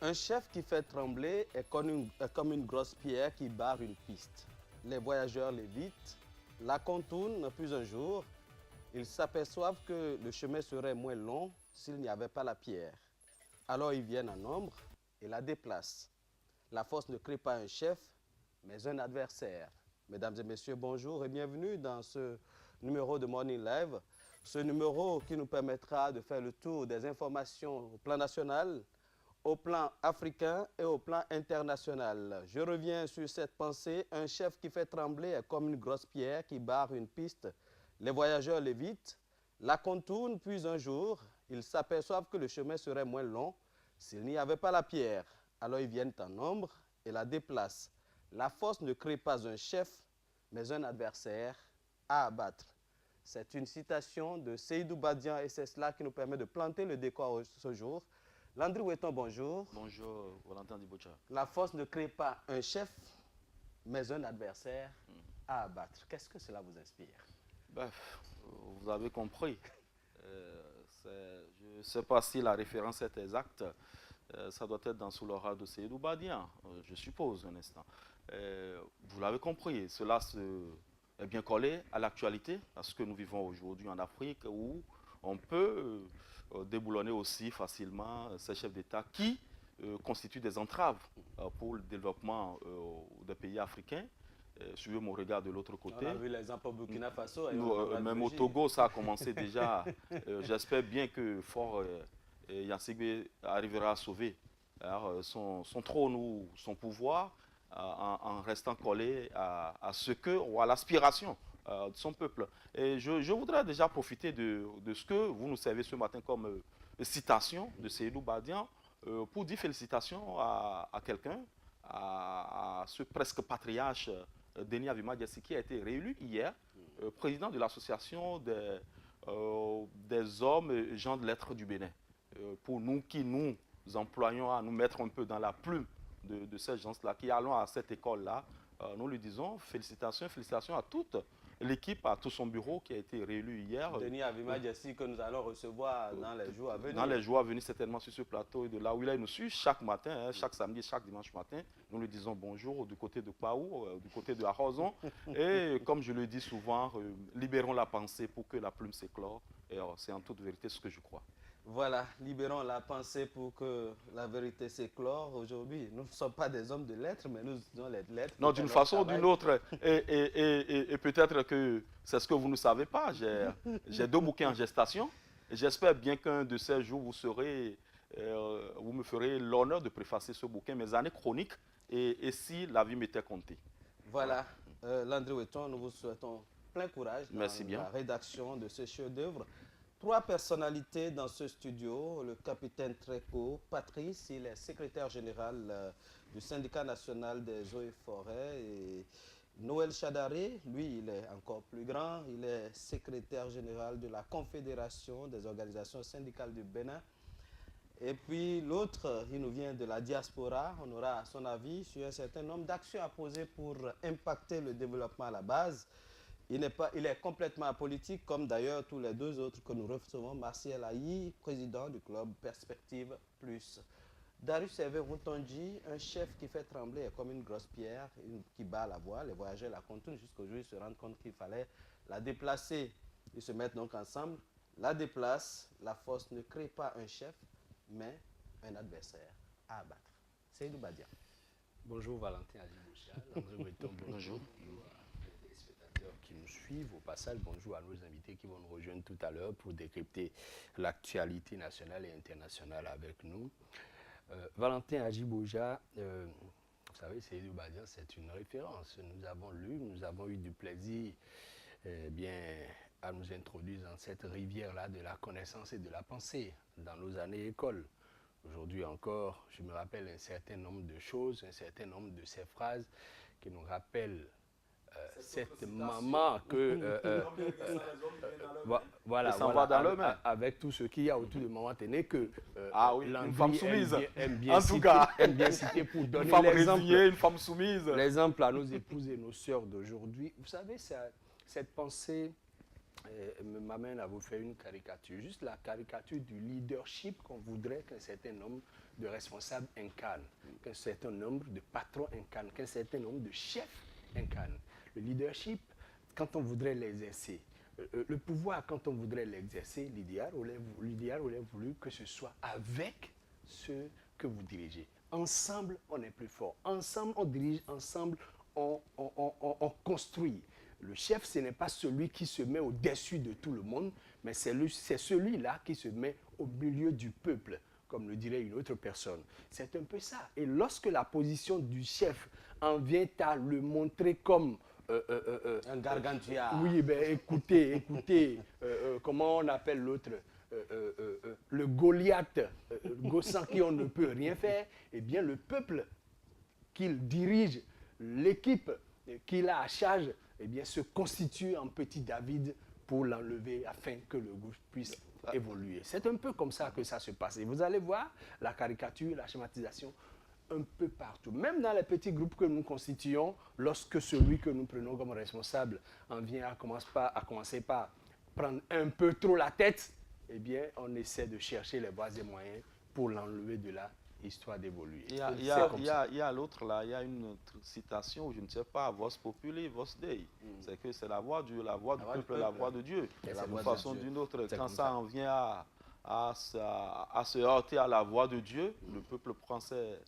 Un chef qui fait trembler est comme une grosse pierre qui barre une piste. Les voyageurs l'évitent, la contournent, puis un jour, ils s'aperçoivent que le chemin serait moins long s'il n'y avait pas la pierre. Alors ils viennent en nombre et la déplacent. La force ne crée pas un chef, mais un adversaire. Mesdames et messieurs, bonjour et bienvenue dans ce numéro de Morning Live. Ce numéro qui nous permettra de faire le tour des informations au plan national, au plan africain et au plan international. Je reviens sur cette pensée. Un chef qui fait trembler est comme une grosse pierre qui barre une piste. Les voyageurs l'évitent, la contournent, puis un jour, ils s'aperçoivent que le chemin serait moins long s'il n'y avait pas la pierre. Alors ils viennent en nombre et la déplacent. La force ne crée pas un chef, mais un adversaire à abattre. C'est une citation de Seydou Badian et c'est cela qui nous permet de planter le décor ce jour. Landry Ouetton, bonjour. Bonjour, Valentin Diboucha. La force ne crée pas un chef, mais un adversaire à abattre. Qu'est-ce que cela vous inspire? Ben, vous avez compris. Je ne sais pas si la référence est exacte. Ça doit être dans sous l'aura de Seydou Badian, je suppose, un instant. Vous l'avez compris, cela est bien collé à l'actualité, parce que nous vivons aujourd'hui en Afrique où on peut déboulonner aussi facilement ces chefs d'État qui constituent des entraves pour le développement des pays africains. Suivez mon regard de l'autre côté. On a vu l'exemple au Burkina Faso. Même au Togo, ça a commencé déjà. J'espère bien que Fort Yancigbe arrivera à sauver son trône ou son pouvoir en restant collé à ce que, ou à l'aspiration de son peuple. Et je voudrais déjà profiter de ce que vous nous servez ce matin comme citation de Seydou Badian pour dire félicitations à quelqu'un, à ce presque patriarche Denis Avima Diassi, qui a été réélu hier président de l'association des hommes et gens de lettres du Bénin. Pour nous qui nous employons à nous mettre un peu dans la plume de ces gens-là, qui allons à cette école-là, nous lui disons félicitations, félicitations à toute l'équipe, à tout son bureau qui a été réélu hier. Denis Avima Diassi que nous allons recevoir dans les jours à venir. Dans les jours à venir, certainement sur ce plateau, et de là où il nous suit chaque matin, chaque samedi, chaque dimanche matin. Nous lui disons bonjour du côté de Paou, du côté de Arozon. Et comme je le dis souvent, libérons la pensée pour que la plume s'éclore. Et c'est en toute vérité ce que je crois. Voilà, libérons la pensée pour que la vérité s'éclore. Aujourd'hui, nous ne sommes pas des hommes de lettres, mais nous utilisons les lettres. Non, d'une façon ou d'une autre. Et peut-être que c'est ce que vous ne savez pas. J'ai 2 bouquins en gestation. J'espère bien qu'un de ces jours, vous me ferez l'honneur de préfacer ce bouquin, mes années chroniques, et si la vie m'était comptée. Voilà, Landry Ouetton, nous vous souhaitons plein courage dans Merci bien. la rédaction de ce chef-d'œuvre. 3 personnalités dans ce studio. Le capitaine Tréco, Patrice, il est secrétaire général du syndicat national des eaux et forêts. Et Noël Chadaré, lui, il est encore plus grand. Il est secrétaire général de la Confédération des organisations syndicales du Bénin. Et puis l'autre, il nous vient de la diaspora. On aura son avis sur un certain nombre d'actions à poser pour impacter le développement à la base. Il est complètement apolitique, comme d'ailleurs tous les 2 autres que nous recevons. Martial Ayi, président du club Perspective Plus. Darius Hervé Routonji, un chef qui fait trembler comme une grosse pierre, qui bat la voie. Les voyageurs la contournent jusqu'au jour où ils se rendent compte qu'il fallait la déplacer. Ils se mettent donc ensemble, la déplacent. La force ne crée pas un chef, mais un adversaire à abattre. Seydou Badian. Bonjour Valentin Adiboucha, Landry Ouetton, bonjour. Qui nous suivent. Au passage, bonjour à nos invités qui vont nous rejoindre tout à l'heure pour décrypter l'actualité nationale et internationale avec nous. Valentin Adiboucha, vous savez, Seydou Badian, c'est une référence. Nous avons lu, nous avons eu du plaisir à nous introduire dans cette rivière-là de la connaissance et de la pensée dans nos années école. Aujourd'hui encore, je me rappelle un certain nombre de choses, un certain nombre de ces phrases qui nous rappellent cette maman que voilà, avec tout ce qu'il y a autour de maman Téné que une femme soumise aime bien citer pour donner l'exemple, une femme soumise, l'exemple à nos épouses et nos sœurs d'aujourd'hui. Vous savez, cette pensée m'amène à vous faire une caricature, juste la caricature du leadership qu'on voudrait qu'un certain nombre de responsables incarnent, qu'un certain nombre de patrons incarnent, qu'un certain nombre de chefs incarnent. Le leadership, quand on voudrait l'exercer, le pouvoir, quand on voudrait l'exercer, l'idéal aurait voulu que ce soit avec ceux que vous dirigez. Ensemble, on est plus fort. Ensemble, on dirige. Ensemble, on construit. Le chef, ce n'est pas celui qui se met au-dessus de tout le monde, mais c'est celui-là qui se met au milieu du peuple, comme le dirait une autre personne. C'est un peu ça. Et lorsque la position du chef en vient à le montrer comme un gargantua. Oui, ben écoutez, comment on appelle l'autre le Goliath, sans qui on ne peut rien faire, eh bien le peuple qu'il dirige, l'équipe qu'il a à charge, eh bien se constitue en petit David pour l'enlever afin que le groupe puisse évoluer. C'est un peu comme ça que ça se passe. Et vous allez voir la caricature, la schématisation un peu partout. Même dans les petits groupes que nous constituons, lorsque celui que nous prenons comme responsable en vient à commencer par prendre un peu trop la tête, eh bien, on essaie de chercher les voies et moyens pour l'enlever de là, histoire d'évoluer. Il y a l'autre là, il y a une citation, je ne sais pas, vos populi, vos dei. C'est que c'est la voix du peuple, la voix de Dieu. D'une façon ou d'une autre, quand ça en vient à se heurter à la voix de Dieu, le peuple prend ses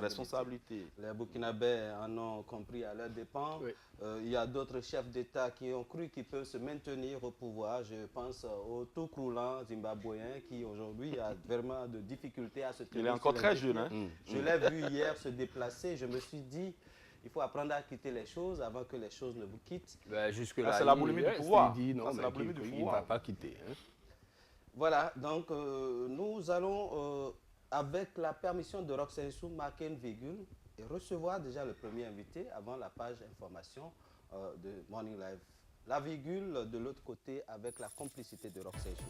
responsabilités. Les Burkinabés en ont compris à leurs dépens. Oui. Il y a d'autres chefs d'État qui ont cru qu'ils peuvent se maintenir au pouvoir. Je pense au tout croulant zimbabwéen qui aujourd'hui a vraiment de difficultés à se tenir. Il est encore très jeune. Hein? Je l'ai vu hier se déplacer. Je me suis dit, il faut apprendre à quitter les choses avant que les choses ne vous quittent. Ben, jusque-là, c'est la boulimie du pouvoir. Il dit non, c'est la boulimie du il ne pouvoir. va pas quitter. Hein. Voilà, donc nous allons, avec la permission de Roxensou, marquer une virgule et recevoir déjà le premier invité avant la page information de Morning Live. La virgule de l'autre côté avec la complicité de Roxensou.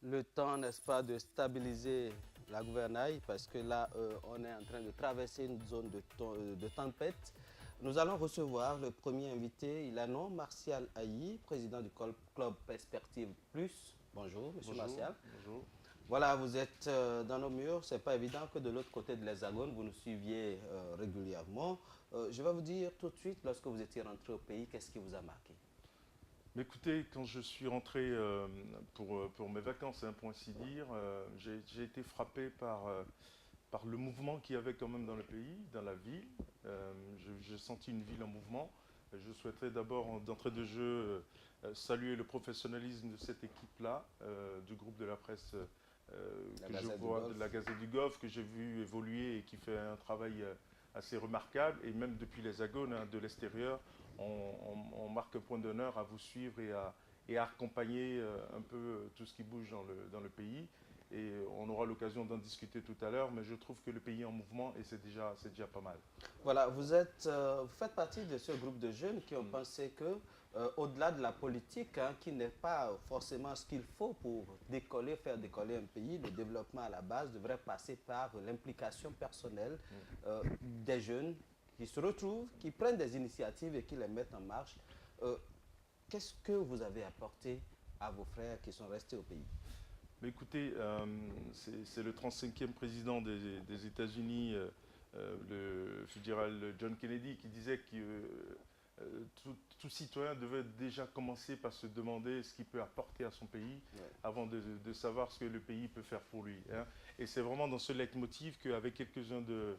Le temps, n'est-ce pas, de stabiliser la gouvernail parce que là, on est en train de traverser une zone de tempête. Nous allons recevoir le premier invité. Il a nom Martial Ayi, président du club Perspective Plus. Bonjour, monsieur Martial. Bonjour. Voilà, vous êtes dans nos murs. Ce n'est pas évident que de l'autre côté de l'Hexagone, vous nous suiviez régulièrement. Je vais vous dire tout de suite, lorsque vous étiez rentré au pays, qu'est-ce qui vous a marqué? Écoutez, quand je suis rentré pour mes vacances, hein, pour ainsi dire, j'ai été frappé par le mouvement qu'il y avait quand même dans le pays, dans la ville. J'ai senti une ville en mouvement. Je souhaiterais d'abord, d'entrée de jeu, saluer le professionnalisme de cette équipe-là, du groupe de la presse de la Gazette du Golfe, que j'ai vu évoluer et qui fait un travail assez remarquable. Et même depuis l'Hexagone, hein, de l'extérieur, on marque un point d'honneur à vous suivre et à accompagner un peu tout ce qui bouge dans le pays. Et on aura l'occasion d'en discuter tout à l'heure, mais je trouve que le pays est en mouvement et c'est déjà pas mal. Voilà, vous faites partie de ce groupe de jeunes qui ont pensé que, au-delà de la politique, hein, qui n'est pas forcément ce qu'il faut pour faire décoller un pays, le développement à la base devrait passer par l'implication personnelle des jeunes qui se retrouvent, qui prennent des initiatives et qui les mettent en marche. Qu'est-ce que vous avez apporté à vos frères qui sont restés au pays? Mais écoutez, c'est le 35e président des États-Unis le John Kennedy qui disait que tout citoyen devait déjà commencer par se demander ce qu'il peut apporter à son pays avant de savoir ce que le pays peut faire pour lui. Hein. Et c'est vraiment dans ce leitmotiv qu'avec quelques-uns de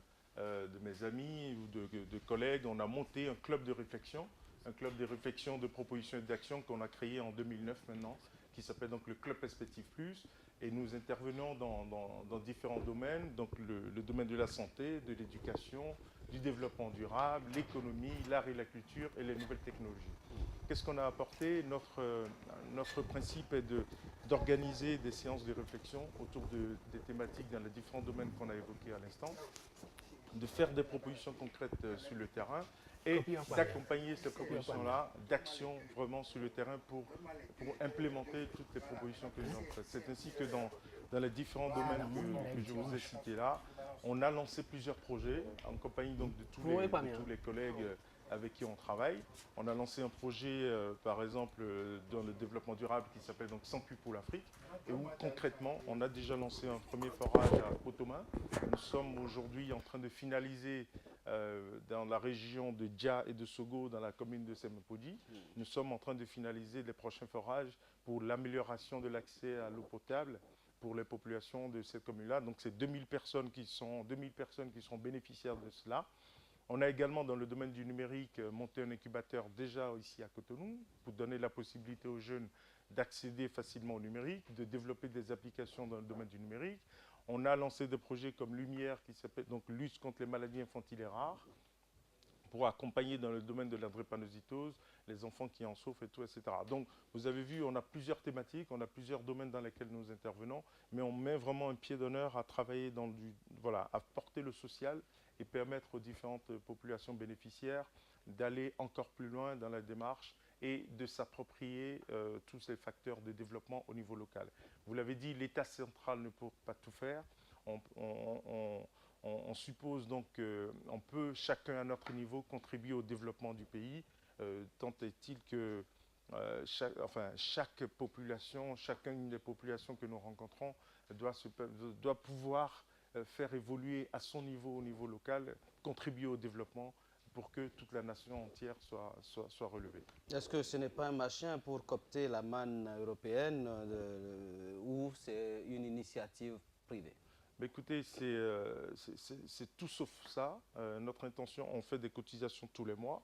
mes amis ou de collègues, on a monté un club de réflexion, de propositions et d'actions qu'on a créé en 2009 maintenant, qui s'appelle donc le Club Perspective Plus. Et nous intervenons dans différents domaines, donc le domaine de la santé, de l'éducation, du développement durable, l'économie, l'art et la culture et les nouvelles technologies. Qu'est-ce qu'on a apporté? Notre principe est d'organiser des séances de réflexion autour des thématiques dans les différents domaines qu'on a évoqués à l'instant, de faire des propositions concrètes sur le terrain et d'accompagner ces propositions-là d'action vraiment sur le terrain pour implémenter toutes les propositions que nous avons faites. C'est ainsi que dans les différents domaines que je vous ai cités là, on a lancé plusieurs projets en compagnie donc de tous les collègues avec qui on travaille. On a lancé un projet, par exemple, dans le développement durable qui s'appelle donc Sans cul pour l'Afrique, et où concrètement, on a déjà lancé un premier forage à Cotomin. Nous sommes aujourd'hui en train de finaliser dans la région de Dia et de Sogo, dans la commune de Semepodi. Nous sommes en train de finaliser les prochains forages pour l'amélioration de l'accès à l'eau potable pour les populations de cette commune-là. Donc c'est 2000 personnes qui sont bénéficiaires de cela. On a également dans le domaine du numérique monté un incubateur déjà ici à Cotonou pour donner la possibilité aux jeunes d'accéder facilement au numérique, de développer des applications dans le domaine du numérique. On a lancé des projets comme Lumière qui s'appelle donc lutte contre les maladies infantiles et rares pour accompagner dans le domaine de la drépanocytose les enfants qui en souffrent et tout, etc. Donc vous avez vu, on a plusieurs thématiques, on a plusieurs domaines dans lesquels nous intervenons, mais on met vraiment un pied d'honneur à travailler à porter le social et permettre aux différentes populations bénéficiaires d'aller encore plus loin dans la démarche et de s'approprier tous ces facteurs de développement au niveau local. Vous l'avez dit, l'État central ne peut pas tout faire. On suppose donc qu'on peut chacun à notre niveau contribuer au développement du pays, tant est-il que chaque population, chacune des populations que nous rencontrons doit pouvoir faire évoluer à son niveau, au niveau local, contribuer au développement pour que toute la nation entière soit relevée. Est-ce que ce n'est pas un machin pour coopter la manne européenne ou c'est une initiative privée? Mais écoutez, c'est tout sauf ça. Notre intention, on fait des cotisations tous les mois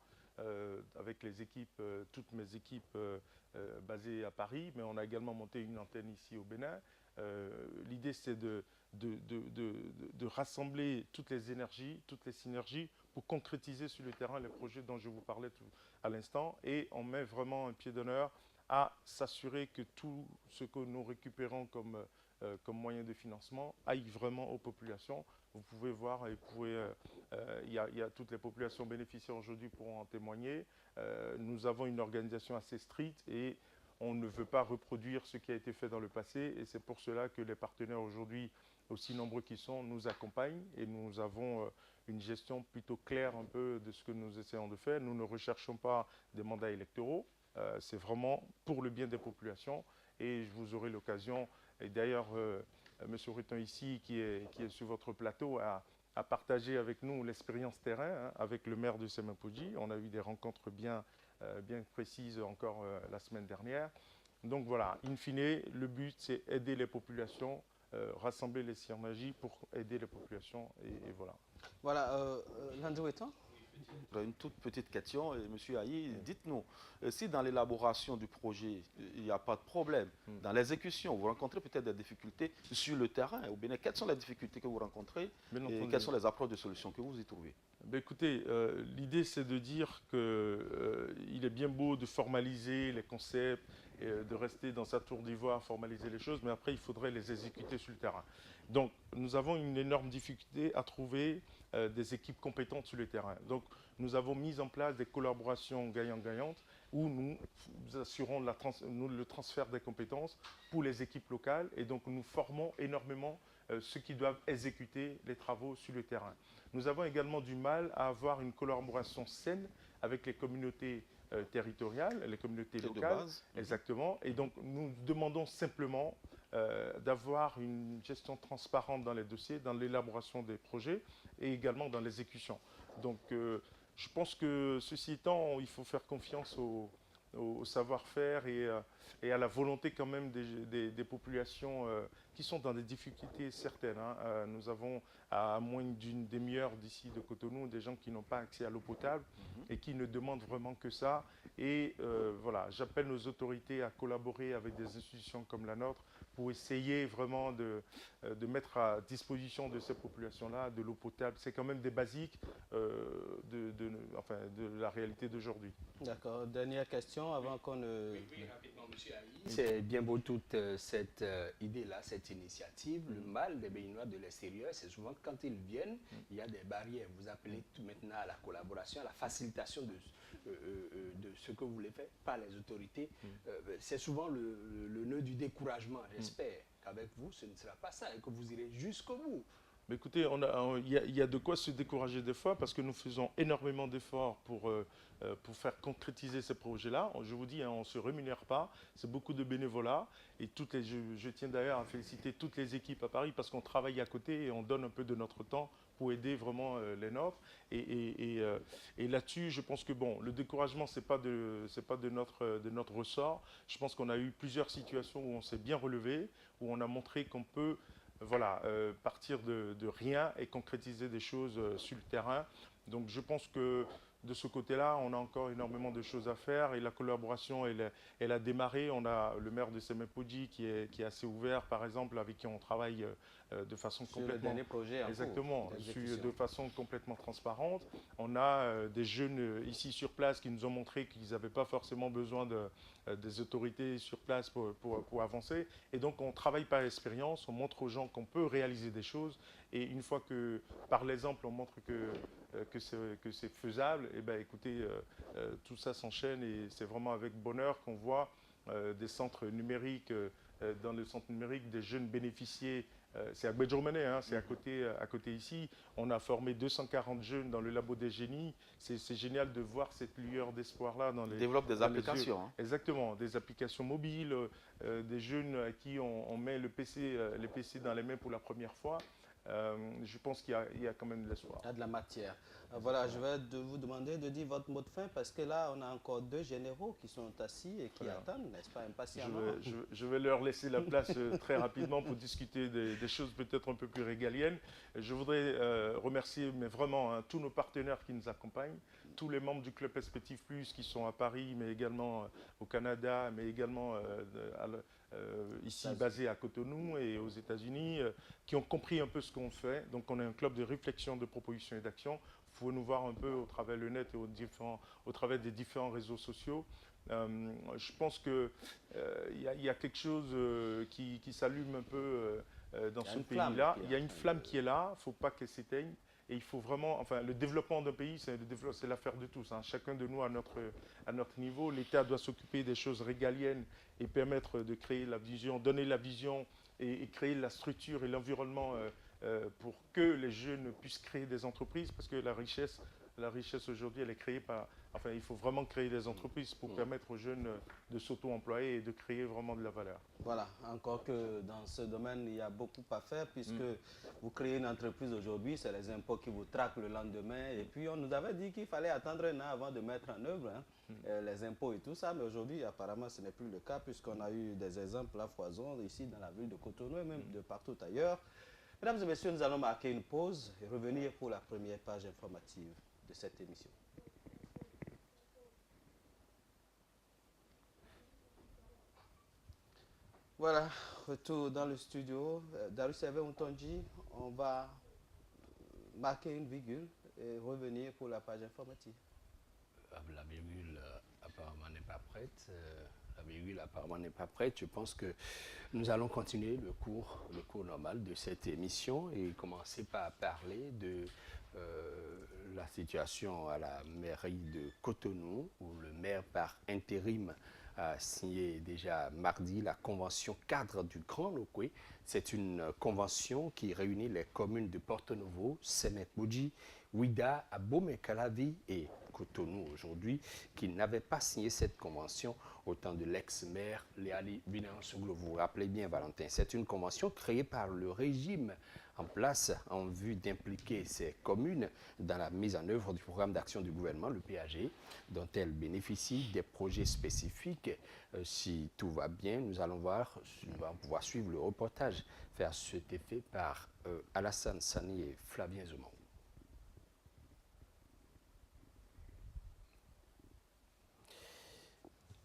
avec les équipes, toutes mes équipes basées à Paris, mais on a également monté une antenne ici au Bénin. L'idée, c'est de rassembler toutes les énergies, toutes les synergies pour concrétiser sur le terrain les projets dont je vous parlais à l'instant. Et on met vraiment un pied d'honneur à s'assurer que tout ce que nous récupérons comme moyen de financement aille vraiment aux populations. Vous pouvez voir, il y a toutes les populations bénéficiaires aujourd'hui pourront en témoigner. Nous avons une organisation assez stricte et on ne veut pas reproduire ce qui a été fait dans le passé. Et c'est pour cela que les partenaires aujourd'hui, aussi nombreux qu'ils sont, nous accompagnent et nous avons une gestion plutôt claire un peu de ce que nous essayons de faire. Nous ne recherchons pas des mandats électoraux. C'est vraiment pour le bien des populations. Et je vous aurai l'occasion, et d'ailleurs, M. Rutan ici, qui est sur votre plateau, a partagé avec nous l'expérience terrain avec le maire de Semepodi. On a eu des rencontres bien précises encore la semaine dernière. Donc voilà, in fine, le but, c'est aider les populations, rassembler les synergies pour aider les populations, et voilà. Voilà, Landry Wetan. Une toute petite question, Monsieur Ayi, dites-nous, si dans l'élaboration du projet, il n'y a pas de problème, dans l'exécution, vous rencontrez peut-être des difficultés sur le terrain au Bénin, quelles sont les difficultés que vous rencontrez et quelles sont les approches de solutions que vous y trouvez? Ben écoutez, l'idée c'est de dire qu'il est bien beau de formaliser les concepts, et de rester dans sa tour d'ivoire, formaliser les choses, mais après il faudrait les exécuter sur le terrain. Donc nous avons une énorme difficulté à trouver des équipes compétentes sur le terrain. Donc nous avons mis en place des collaborations gagnant-gagnantes où nous assurons le transfert des compétences pour les équipes locales et donc nous formons énormément ceux qui doivent exécuter les travaux sur le terrain. Nous avons également du mal à avoir une collaboration saine avec les communautés territoriales, les communautés locales. De base. Exactement. Et donc nous demandons simplement d'avoir une gestion transparente dans les dossiers, dans l'élaboration des projets et également dans l'exécution. Donc, je pense que ceci étant, il faut faire confiance au savoir-faire et à la volonté quand même des populations qui sont dans des difficultés certaines. Hein. Nous avons à moins d'une demi-heure d'ici de Cotonou des gens qui n'ont pas accès à l'eau potable et qui ne demandent vraiment que ça. Et voilà, j'appelle nos autorités à collaborer avec des institutions comme la nôtre pour essayer vraiment de mettre à disposition de ces populations-là de l'eau potable. C'est quand même des basiques de la réalité d'aujourd'hui. D'accord. Dernière question avant qu'on ne... Oui, rapidement, monsieur Ali. C'est bien beau toute cette idée-là, cette initiative. Le mal des Béninois de l'extérieur, c'est souvent quand ils viennent, il y a des barrières. Vous appelez tout maintenant à la collaboration, à la facilitation de ce que vous voulez faire par les autorités. C'est souvent le nœud du découragement. J'espère qu'avec vous, ce ne sera pas ça et que vous irez jusqu'au bout. Mais écoutez, il y a de quoi se décourager des fois parce que nous faisons énormément d'efforts pour faire concrétiser ces projets-là. Je vous dis, hein, on ne se rémunère pas, c'est beaucoup de bénévolat. Et je tiens d'ailleurs à féliciter toutes les équipes à Paris parce qu'on travaille à côté et on donne un peu de notre temps pour aider vraiment les nôtres. Et là-dessus, je pense que bon, le découragement, c'est pas de notre ressort. Je pense qu'on a eu plusieurs situations où on s'est bien relevé, où on a montré qu'on peut partir de rien et concrétiser des choses sur le terrain. Donc je pense que de ce côté-là, on a encore énormément de choses à faire et la collaboration, elle a démarré. On a le maire de Semepoji qui est assez ouvert, par exemple, avec qui on travaille de façon complètement... Exactement, de façon complètement transparente. On a des jeunes ici sur place qui nous ont montré qu'ils n'avaient pas forcément besoin des autorités sur place pour avancer. Et donc on travaille par expérience, on montre aux gens qu'on peut réaliser des choses. Et une fois que, par l'exemple, on montre que c'est faisable, et ben, écoutez, tout ça s'enchaîne et c'est vraiment avec bonheur qu'on voit des centres numériques, dans le centre numérique, des jeunes bénéficier. C'est à Bedjormene, hein, c'est à côté ici. On a formé 240 jeunes dans le labo des génies. C'est génial de voir cette lueur d'espoir-là dans les... Développe des applications. Hein. Exactement, des applications mobiles, des jeunes à qui on met les PC dans les mains pour la première fois. Je pense qu'il y a quand même de l'espoir. Il y a de la matière. Voilà, je vais vous demander de dire votre mot de fin parce que là, on a encore deux généraux qui sont assis et qui attendent, n'est-ce pas, impatiemment. Je vais leur laisser la place très rapidement pour discuter des choses peut-être un peu plus régaliennes. Je voudrais remercier mais vraiment tous nos partenaires qui nous accompagnent, tous les membres du Club Perspective Plus qui sont à Paris, mais également au Canada, mais également ici basé à Cotonou et aux États-Unis, qui ont compris un peu ce qu'on fait. Donc on est un club de réflexion, de proposition et d'action. Vous pouvez nous voir un peu au travers le net et au travers des différents réseaux sociaux. Je pense qu'il y a quelque chose qui s'allume un peu dans ce pays-là. Il y a une flamme qui est là, il ne faut pas qu'elle s'éteigne. Et il faut vraiment, enfin, le développement d'un pays, c'est l'affaire de tous. Hein. Chacun de nous à notre niveau, l'État doit s'occuper des choses régaliennes et permettre de créer la vision, donner la vision et créer la structure et l'environnement pour que les jeunes puissent créer des entreprises, parce que la richesse aujourd'hui, elle est créée par... Enfin, il faut vraiment créer des entreprises pour permettre aux jeunes de s'auto-employer et de créer vraiment de la valeur. Voilà, encore que dans ce domaine, il y a beaucoup à faire puisque vous créez une entreprise aujourd'hui, c'est les impôts qui vous traquent le lendemain. Et puis, on nous avait dit qu'il fallait attendre un an avant de mettre en œuvre les impôts et tout ça. Mais aujourd'hui, apparemment, ce n'est plus le cas puisqu'on a eu des exemples à foison ici dans la ville de Cotonou et même de partout ailleurs. Mesdames et messieurs, nous allons marquer une pause et revenir pour la première page informative de cette émission. Voilà, retour dans le studio. Darus Hervé Ontonji, on va marquer une virgule et revenir pour la page informative. La virgule apparemment n'est pas prête. La virgule apparemment n'est pas prête. Je pense que nous allons continuer le cours normal de cette émission et commencer par parler de la situation à la mairie de Cotonou, où le maire par intérim a signé déjà mardi la convention cadre du Grand Locoué. C'est une convention qui réunit les communes de Porto Novo, Semepoji, Ouida, Abomey-Calavi et Cotonou aujourd'hui, qui n'avait pas signé cette convention au temps de l'ex-maire Léali Binansouglo. Vous vous rappelez bien, Valentin, c'est une convention créée par le régime en place en vue d'impliquer ces communes dans la mise en œuvre du programme d'action du gouvernement, le PAG, dont elles bénéficient des projets spécifiques. Si tout va bien, nous allons pouvoir suivre le reportage fait à cet effet par Alassane Sani et Flavien Zemon.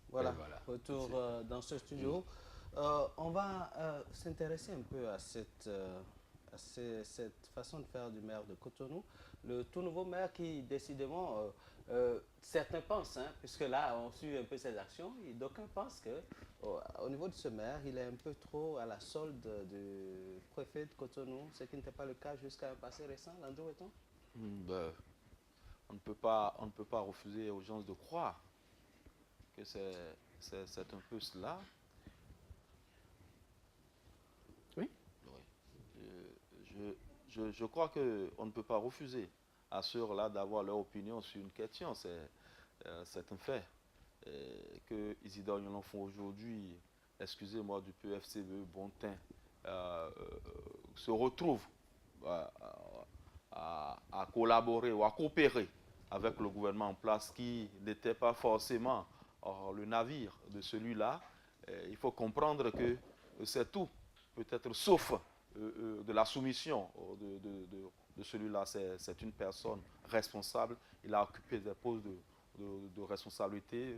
Voilà, retour dans ce studio. On va s'intéresser un peu à cette façon de faire du maire de Cotonou. Le tout nouveau maire qui, décidément, certains pensent, hein, puisque là, on suit un peu ses actions, et d'aucuns pensent qu'au niveau de ce maire, il est un peu trop à la solde du préfet de Cotonou, ce qui n'était pas le cas jusqu'à un passé récent, Landry Weton. On ne peut pas refuser aux gens de croire que c'est un peu cela. Oui. Je crois qu'on ne peut pas refuser à ceux-là d'avoir leur opinion sur une question. C'est un fait. Que Isidore Yononfon aujourd'hui, excusez-moi du peu FCE, Bontin, se retrouve à collaborer ou à coopérer avec le gouvernement en place qui n'était pas forcément le navire de celui-là. Il faut comprendre que c'est tout, peut-être sauf de la soumission de celui-là. C'est une personne responsable. Il a occupé des postes de responsabilité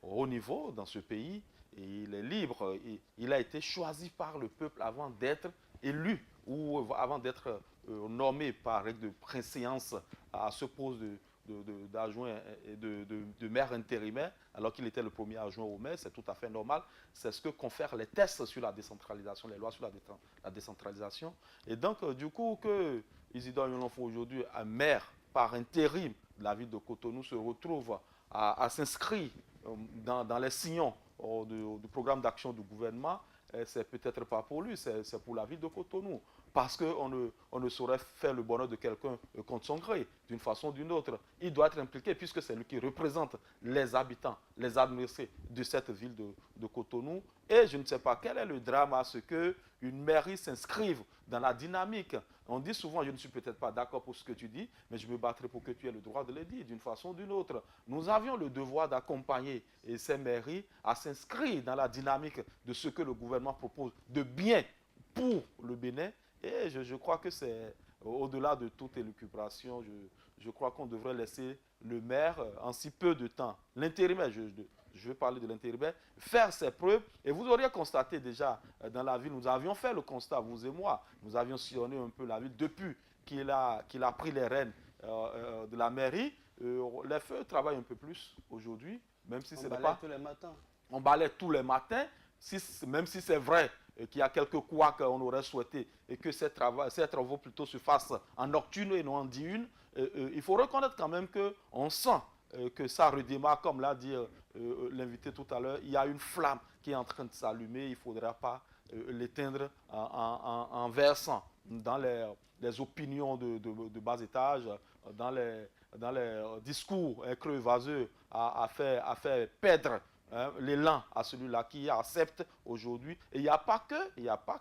au haut niveau dans ce pays et il est libre. Il a été choisi par le peuple avant d'être élu ou avant d'être nommé par règle de préséance à ce poste d'adjoint et de maire intérimaire, alors qu'il était le premier adjoint au maire. C'est tout à fait normal. C'est ce que confèrent les tests sur la décentralisation, les lois sur la décentralisation. Et donc, du coup, que Isidore Yononfon aujourd'hui, un maire par intérim de la ville de Cotonou, se retrouve à s'inscrire dans les sillons du programme d'action du gouvernement, c'est peut-être pas pour lui, c'est pour la ville de Cotonou. Parce qu'on ne saurait faire le bonheur de quelqu'un contre son gré, d'une façon ou d'une autre. Il doit être impliqué puisque c'est lui qui représente les habitants, les administrés de cette ville de Cotonou. Et je ne sais pas quel est le drame à ce qu'une mairie s'inscrive dans la dynamique. On dit souvent, je ne suis peut-être pas d'accord pour ce que tu dis, mais je me battrai pour que tu aies le droit de le dire d'une façon ou d'une autre. Nous avions le devoir d'accompagner ces mairies à s'inscrire dans la dynamique de ce que le gouvernement propose de bien pour le Bénin. Et je crois que c'est au-delà de toute élucubration, je crois qu'on devrait laisser le maire en si peu de temps, l'intérimaire, je vais parler de l'intérimaire, faire ses preuves. Et vous auriez constaté déjà dans la ville, nous avions fait le constat, vous et moi, nous avions sillonné un peu la ville depuis qu'il a pris les rênes de la mairie. Les feux travaillent un peu plus aujourd'hui, même si ce n'est pas... tous les matins. On balaie tous les matins, même si c'est vrai qu'il y a quelques couacs qu'on aurait souhaité et que ces travaux plutôt se fassent en nocturne et non en diurne, il faut reconnaître quand même qu'on sent que ça redémarre, comme l'a dit l'invité tout à l'heure. Il y a une flamme qui est en train de s'allumer, il ne faudra pas l'éteindre en versant dans les opinions de bas étage, dans les discours creux vaseux à faire perdre l'élan à celui-là qui accepte aujourd'hui. Et il n'y a pas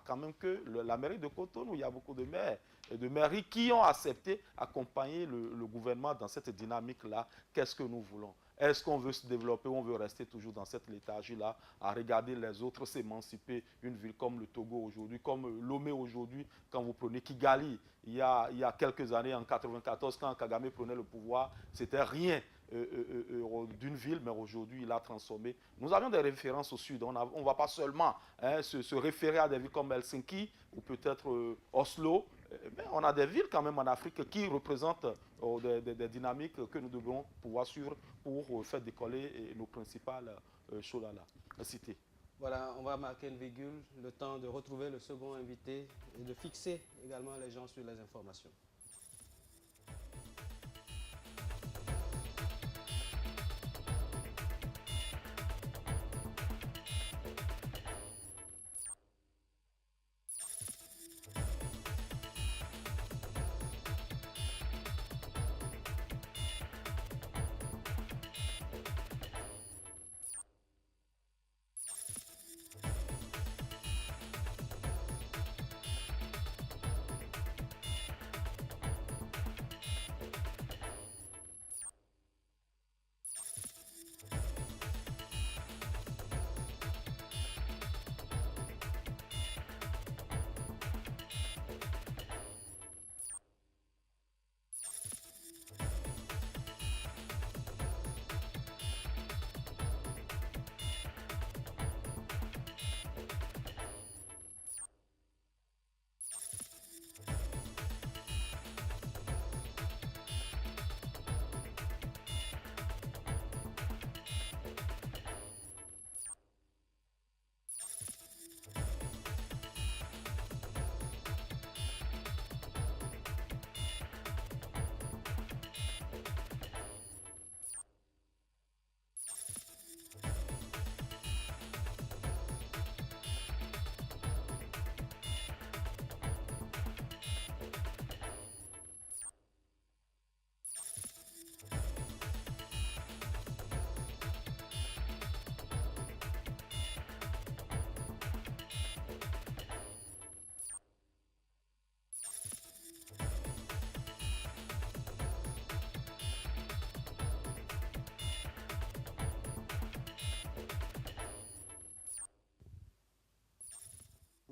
quand même que la mairie de Cotonou, il y a beaucoup de maires et de mairies qui ont accepté accompagner le gouvernement dans cette dynamique-là. Qu'est-ce que nous voulons? Est-ce qu'on veut se développer ou on veut rester toujours dans cette léthargie-là, à regarder les autres s'émanciper? Une ville comme le Togo aujourd'hui, comme Lomé aujourd'hui, quand vous prenez Kigali, il y a quelques années, en 1994, quand Kagame prenait le pouvoir, c'était rien d'une ville, mais aujourd'hui, il a transformé. Nous avions des références au sud. On ne va pas seulement se référer à des villes comme Helsinki ou peut-être Oslo, mais on a des villes quand même en Afrique qui représentent des dynamiques que nous devons pouvoir suivre pour faire décoller nos principales cités. Voilà, on va marquer une virgule, le temps de retrouver le second invité et de fixer également les gens sur les informations.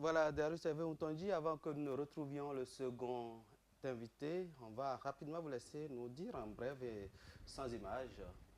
Voilà, Darius Hervé Moutondi, avant que nous ne retrouvions le second invité, on va rapidement vous laisser nous dire en bref et sans images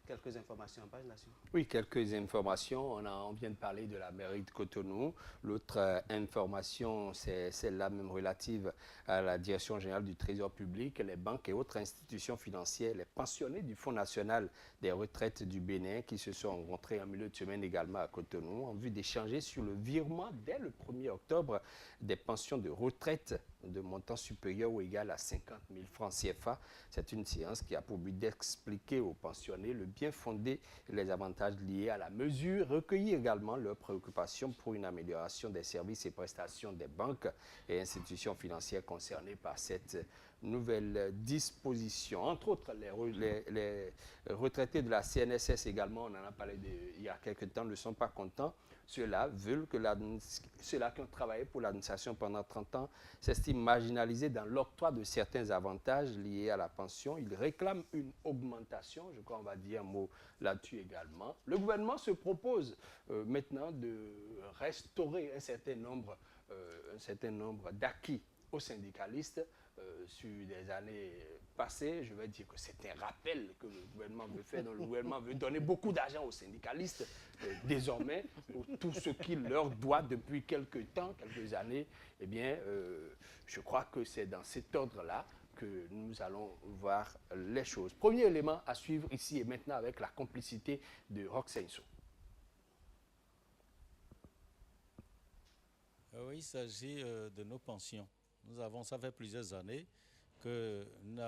quelques informations en page Nation. Oui, quelques informations. On vient de parler de la mairie de Cotonou. L'autre information, c'est celle-là même relative à la Direction générale du Trésor public, les banques et autres institutions financières, les pensionnés du Fonds national des retraites du Bénin qui se sont rencontrés en milieu de semaine également à Cotonou en vue d'échanger sur le virement dès le 1er octobre des pensions de retraite de montant supérieur ou égal à 50 000 francs CFA. C'est une séance qui a pour but d'expliquer aux pensionnés le bien fondé et les avantages liés à la mesure, recueillir également leurs préoccupations pour une amélioration des services et prestations des banques et institutions financières concernées par cette nouvelle disposition. Entre autres, les retraités de la CNSS également, on en a parlé il y a quelques temps, ne sont pas contents. Ceux-là veulent que ceux-là qui ont travaillé pour l'administration pendant 30 ans s'estiment marginalisés dans l'octroi de certains avantages liés à la pension. Ils réclament une augmentation, je crois qu'on va dire un mot là-dessus également. Le gouvernement se propose maintenant de restaurer un certain nombre d'acquis aux syndicalistes sur des années passées. Je vais dire que c'est un rappel que le gouvernement veut faire. Donc le gouvernement veut donner beaucoup d'argent aux syndicalistes désormais pour tout ce qu'il leur doit depuis quelques temps, quelques années. Eh bien, je crois que c'est dans cet ordre-là que nous allons voir les choses. Premier élément à suivre ici et maintenant avec la complicité de Roxane. Oui, il s'agit de nos pensions. Ça fait plusieurs années que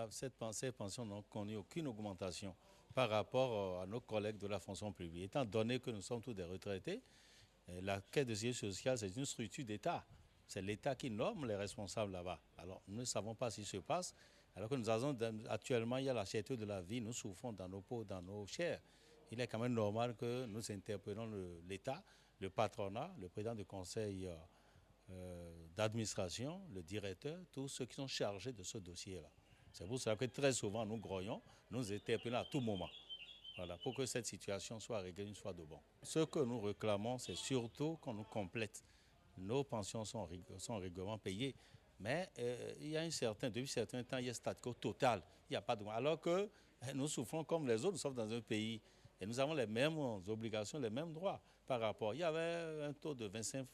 ces pensions n'ont connu aucune augmentation par rapport à nos collègues de la fonction publique. Étant donné que nous sommes tous des retraités, la Caisse de sécurité sociale, c'est une structure d'État. C'est l'État qui nomme les responsables là-bas. Alors, nous ne savons pas ce qui se passe. Alors que nous avons actuellement, il y a la cherté de la vie, nous souffrons dans nos peaux, dans nos chairs. Il est quand même normal que nous interpellons l'État, le patronat, le président du conseil d'administration, le directeur, tous ceux qui sont chargés de ce dossier-là. C'est pour cela que très souvent nous grognons, nous interpellons à tout moment. Voilà, pour que cette situation soit réglée une fois de bon. Ce que nous réclamons, c'est surtout qu'on nous complète. Nos pensions sont régulièrement payées, mais il y a depuis un certain temps, il y a statu quo total. Il n'y a pas de... Alors que nous souffrons comme les autres, nous sommes dans un pays et nous avons les mêmes obligations, les mêmes droits par rapport. Il y avait un taux de 25%.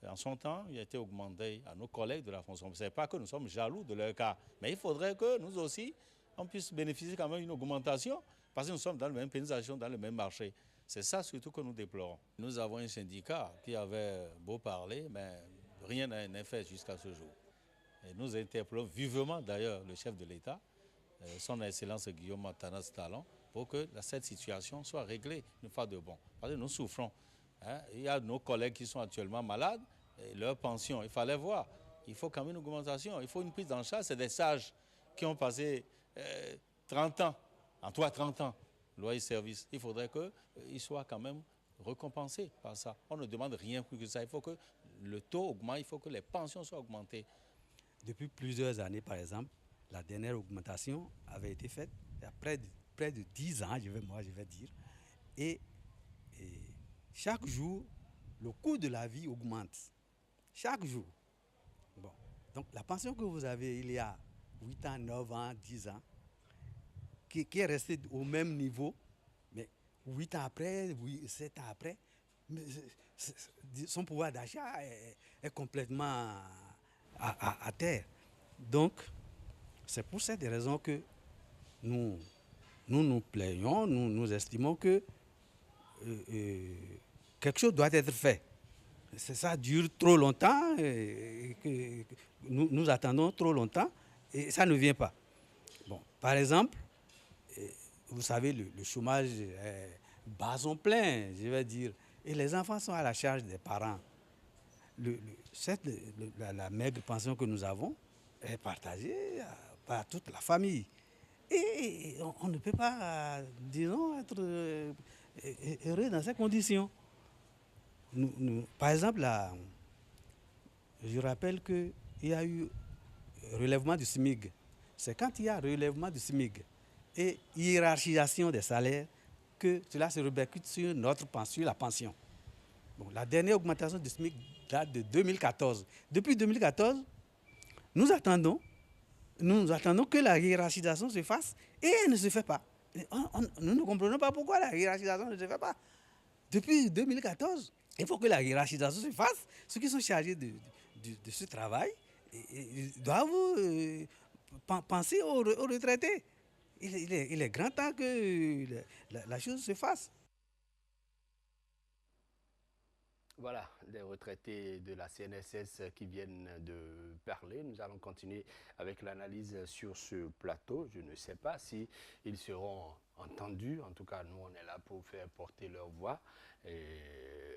En son temps, il a été augmenté à nos collègues de la fonction. Ce n'est pas que nous sommes jaloux de leur cas, mais il faudrait que nous aussi, on puisse bénéficier quand même d'une augmentation, parce que nous sommes dans le même pays, dans le même marché. C'est ça surtout que nous déplorons. Nous avons un syndicat qui avait beau parler, mais rien n'a fait jusqu'à ce jour. Et nous interpellons vivement d'ailleurs le chef de l'État, son Excellence Guillaume Matanas Talon, pour que cette situation soit réglée une fois de bon. Parce que nous souffrons. Il y a nos collègues qui sont actuellement malades, et leur pension, il fallait voir. Il faut quand même une augmentation, il faut une prise en charge. C'est des sages qui ont passé 30 ans, en toi 30 ans, loi et service. Il faudrait qu'ils soient quand même récompensés par ça. On ne demande rien plus que ça. Il faut que le taux augmente, il faut que les pensions soient augmentées. Depuis plusieurs années, par exemple, la dernière augmentation avait été faite il y a près de 10 ans, je vais dire. Et chaque jour, le coût de la vie augmente. Chaque jour. Bon. Donc la pension que vous avez il y a 8 ans, 9 ans, 10 ans, qui est restée au même niveau, mais 8 ans après, 7 ans après, son pouvoir d'achat est complètement à terre. Donc, c'est pour cette raison que nous plaignons, nous estimons que quelque chose doit être fait. Ça dure trop longtemps, nous attendons trop longtemps et ça ne vient pas. Bon, par exemple, vous savez, le chômage est bas plein, je vais dire, et les enfants sont à la charge des parents. La maigre pension que nous avons est partagée par toute la famille. Et on ne peut pas, disons, être heureux dans ces conditions. Par exemple, je rappelle qu'il y a eu relèvement du SMIC. C'est quand il y a relèvement du SMIC et hiérarchisation des salaires que cela se répercute sur notre pension, la pension. Bon, la dernière augmentation du SMIC date de 2014. Depuis 2014, nous attendons que la hiérarchisation se fasse et elle ne se fait pas. Nous ne comprenons pas pourquoi la hiérarchisation ne se fait pas. Depuis 2014, il faut que la hiérarchisation se fasse. Ceux qui sont chargés de ce travail doivent penser aux retraités. Il est grand temps que la chose se fasse. Voilà, les retraités de la CNSS qui viennent de parler. Nous allons continuer avec l'analyse sur ce plateau. Je ne sais pas si ils seront entendus. En tout cas, nous, on est là pour faire porter leur voix.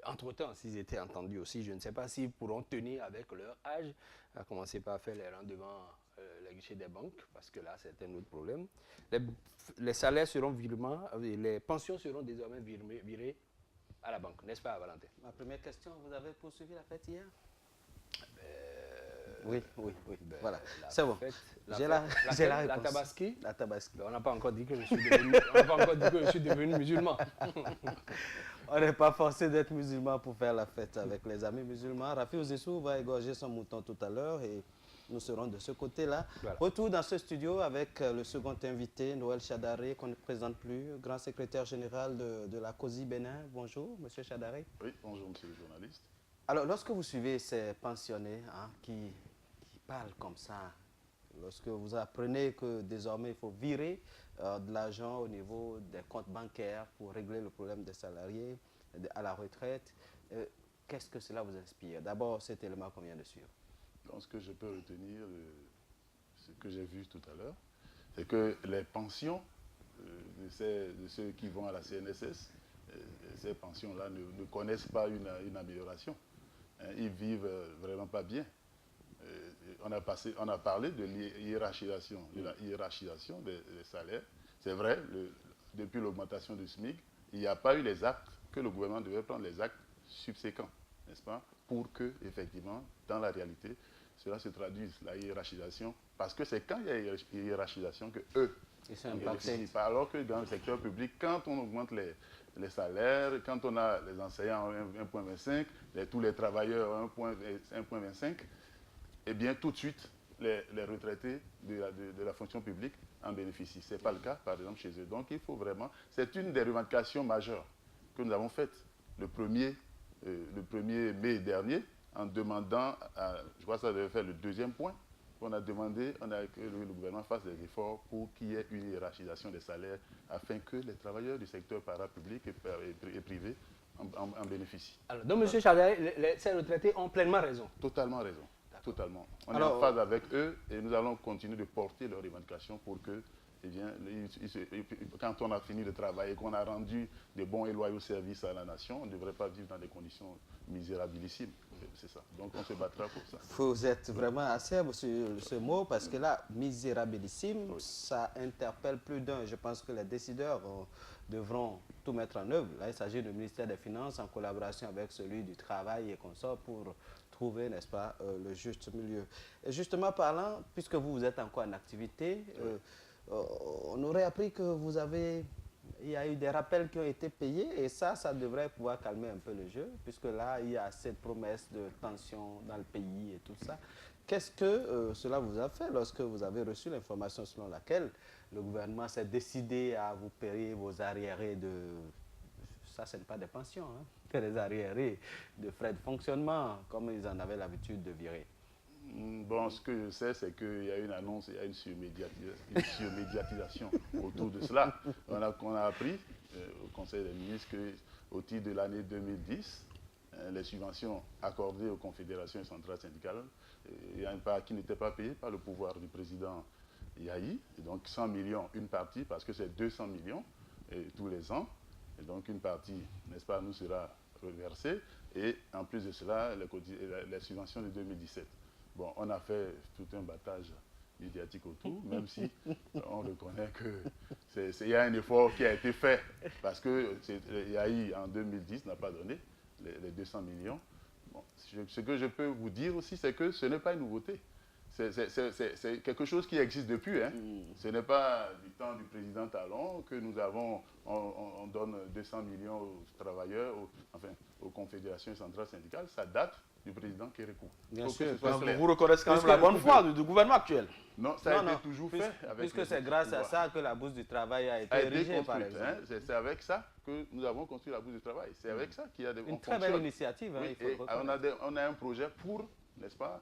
Entre-temps, s'ils étaient entendus aussi, je ne sais pas s'ils pourront tenir avec leur âge, à commencer par faire les rangs devant les guichets des banques, parce que là, c'est un autre problème. Les salaires seront virements, les pensions seront désormais virées à la banque, n'est-ce pas, Valentin? Ma première question, vous avez poursuivi la fête hier? Oui. Voilà, c'est bon. J'ai la réponse. La Tabaski? La Tabaski. On n'a pas encore dit que je suis devenu musulman. On n'est pas forcé d'être musulman pour faire la fête avec les amis musulmans. Rafi Ouzissou va égorger son mouton tout à l'heure et nous serons de ce côté-là. Voilà. Retour dans ce studio avec le second invité, Noël Chadaré, qu'on ne présente plus, grand secrétaire général de la COSI Bénin. Bonjour, monsieur Chadaré. Oui, bonjour, monsieur le journaliste. Alors, lorsque vous suivez ces pensionnés qui parlent comme ça, lorsque vous apprenez que désormais il faut virer de l'argent au niveau des comptes bancaires pour régler le problème des salariés à la retraite, qu'est-ce que cela vous inspire? D'abord, cet élément qu'on vient de suivre. Donc, ce que je peux retenir de ce que j'ai vu tout à l'heure, c'est que les pensions de ceux qui vont à la CNSS, ces pensions-là ne connaissent pas une amélioration. Ils vivent vraiment pas bien. On a parlé de l'hiérarchisation, des salaires. C'est vrai, depuis l'augmentation du SMIC, il n'y a pas eu les actes que le gouvernement devait prendre, les actes subséquents, n'est-ce pas, pour que, effectivement, dans la réalité, cela se traduise, la hiérarchisation, parce que c'est quand il y a hiérarchisation que eux, alors que dans le secteur public, quand on augmente les salaires, quand on a les enseignants à 1,25, tous les travailleurs à 1,25, eh bien tout de suite, les retraités de la fonction publique en bénéficient. Ce n'est pas le cas, par exemple, chez eux. Donc il faut vraiment, c'est une des revendications majeures que nous avons faites le 1er mai dernier, en demandant, je crois que ça devait faire le deuxième point, on a demandé que le gouvernement fasse des efforts pour qu'il y ait une hiérarchisation des salaires afin que les travailleurs du secteur parapublic et privé en bénéficient. Alors, donc, M. Chadaré, ces retraités ont pleinement raison. Totalement raison. Totalement. On est en phase avec eux et nous allons continuer de porter leurs revendications pour que, eh bien, quand on a fini de travailler, qu'on a rendu de bons et loyaux services à la nation, on ne devrait pas vivre dans des conditions misérabilissimes. C'est ça. Donc on se battra pour ça. Vous êtes vraiment acerbe sur ce mot parce que là, misérabilissime, oui, ça interpelle plus d'un. Je pense que les décideurs devront tout mettre en œuvre. Là, il s'agit du ministère des Finances en collaboration avec celui du Travail et consorts pour trouver, n'est-ce pas, le juste milieu. Et justement parlant, puisque vous êtes encore en activité, on aurait appris que il y a eu des rappels qui ont été payés et ça devrait pouvoir calmer un peu le jeu, puisque là, il y a cette promesse de tension dans le pays et tout ça. Qu'est-ce que cela vous a fait lorsque vous avez reçu l'information selon laquelle le gouvernement s'est décidé à vous payer vos arriérés de... Ça, ce n'est pas des pensions, hein, c'est des arriérés de frais de fonctionnement, comme ils en avaient l'habitude de virer. Bon, ce que je sais, c'est qu'il y a une annonce, il y a une surmédiatisation autour de cela. On a appris au Conseil des ministres qu'au titre de l'année 2010, les subventions accordées aux confédérations centrales syndicales, il y a une part qui n'était pas payée par le pouvoir du président Yahi, et donc 100 millions, une partie, parce que c'est 200 millions tous les ans, et donc une partie, n'est-ce pas, nous sera reversée, et en plus de cela, les subventions de 2017. Bon, on a fait tout un battage médiatique autour, même si on reconnaît qu'il y a un effort qui a été fait, parce que Yahi, en 2010, n'a pas donné les 200 millions. Bon, ce que je peux vous dire aussi, c'est que ce n'est pas une nouveauté. C'est quelque chose qui existe depuis. Hein. Ce n'est pas du temps du président Talon que nous avons, on donne 200 millions aux travailleurs, aux confédérations centrales syndicales. Ça date du président Kérékou. Bien sûr. Vous reconnaissez quand même la bonne foi du gouvernement actuel. Non, ça a été toujours fait. Puisque c'est grâce à ça que la bourse du travail a été érigée, par exemple. C'est avec ça que nous avons construit la bourse du travail. C'est avec ça qu'il y a des... Une très belle initiative, oui, il faut on a un projet pour, n'est-ce pas,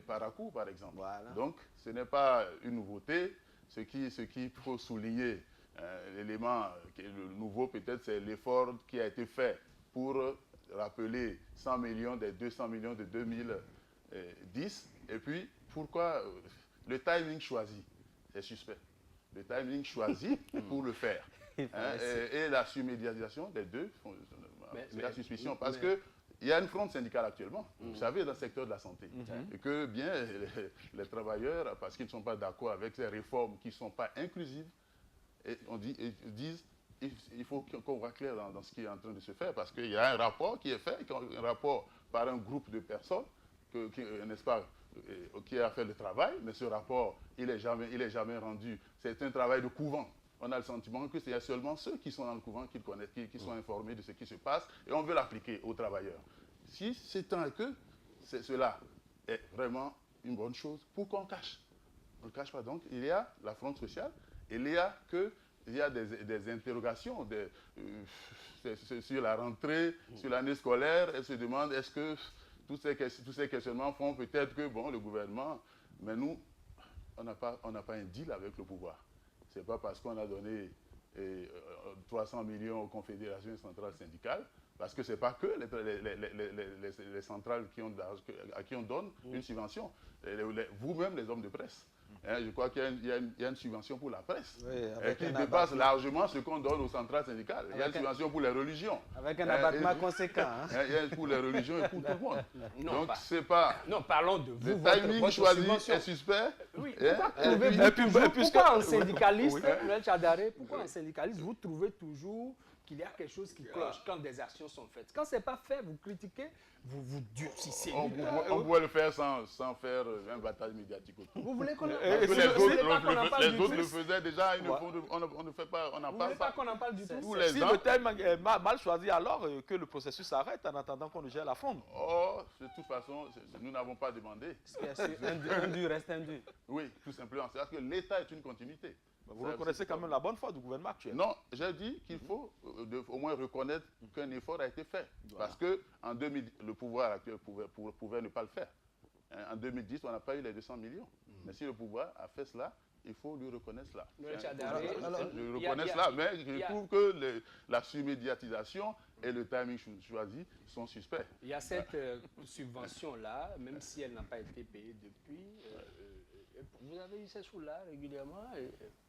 Parakou, par exemple. Voilà. Donc, ce n'est pas une nouveauté. Ce qu'il faut souligner, l'élément le nouveau peut-être, c'est l'effort qui a été fait pour rappeler 100 millions des 200 millions de 2010. Et puis, pourquoi le timing choisi? C'est suspect. Le timing choisi pour le faire. Et la surmédiatisation des deux, c'est la suspicion. Parce qu'il y a une fronde syndicale actuellement, vous savez, dans le secteur de la santé. Et que bien les travailleurs, parce qu'ils ne sont pas d'accord avec ces réformes qui ne sont pas inclusives, et ils disent il faut qu'on voit clair dans ce qui est en train de se faire, parce qu'il y a un rapport qui est fait, un rapport par un groupe de personnes, n'est-ce pas, qui a fait le travail, mais ce rapport, il n'est jamais rendu. C'est un travail de couvent. On a le sentiment que c'est seulement ceux qui sont dans le couvent qui connaissent, qui sont informés de ce qui se passe, et on veut l'appliquer aux travailleurs. Si c'est tant que cela est vraiment une bonne chose, pourquoi on cache? On ne cache pas. Donc, il y a la fronde sociale, il y a des interrogations sur la rentrée, sur l'année scolaire. Elle se demande est-ce que tous ces questionnements font peut-être que bon, le gouvernement, mais nous, on n'a pas un deal avec le pouvoir. Ce n'est pas parce qu'on a donné 300 millions aux confédérations centrales syndicales, parce que ce n'est pas que les centrales à qui on donne une subvention. Vous-même, les hommes de presse. Je crois qu'il y a une subvention pour la presse qui dépasse largement ce qu'on donne aux centrales syndicales. Il y a une subvention pour les religions. Avec un abattement conséquent. Il y a pour les religions et pour tout le monde. Non, donc, c'est pas... Non, parlons de vous. Le timing choisi est suspect. Oui, pourquoi un syndicaliste, pourquoi un syndicaliste, vous trouvez toujours qu'il y a quelque chose qui cloche quand des actions sont faites? Quand ce n'est pas fait, vous critiquez, vous durcissez. On pourrait le faire sans faire un bataille médiatique autour. Vous voulez qu'on en parle? Les autres le faisaient déjà, on ne fait pas, on n'en parle pas. Qu'on en parle du tout? Si le thème est mal choisi, alors que le processus s'arrête en attendant qu'on gère la fronde. Oh, de toute façon, nous n'avons pas demandé. Un dur reste un dur. Oui, tout simplement. C'est-à-dire que l'État est une continuité. Vous reconnaissez quand même la bonne foi du gouvernement actuel? Non, j'ai dit qu'il faut au moins reconnaître qu'un effort a été fait. Voilà. Parce qu'en 2010, le pouvoir actuel pouvait ne pas le faire. En 2010, on n'a pas eu les 200 millions. Mais si le pouvoir a fait cela, il faut lui reconnaître cela. Je reconnais cela, mais je trouve que la surmédiatisation et le timing choisi sont suspects. Il y a cette subvention-là, même si elle n'a pas été payée depuis... vous avez eu ces sous-là régulièrement,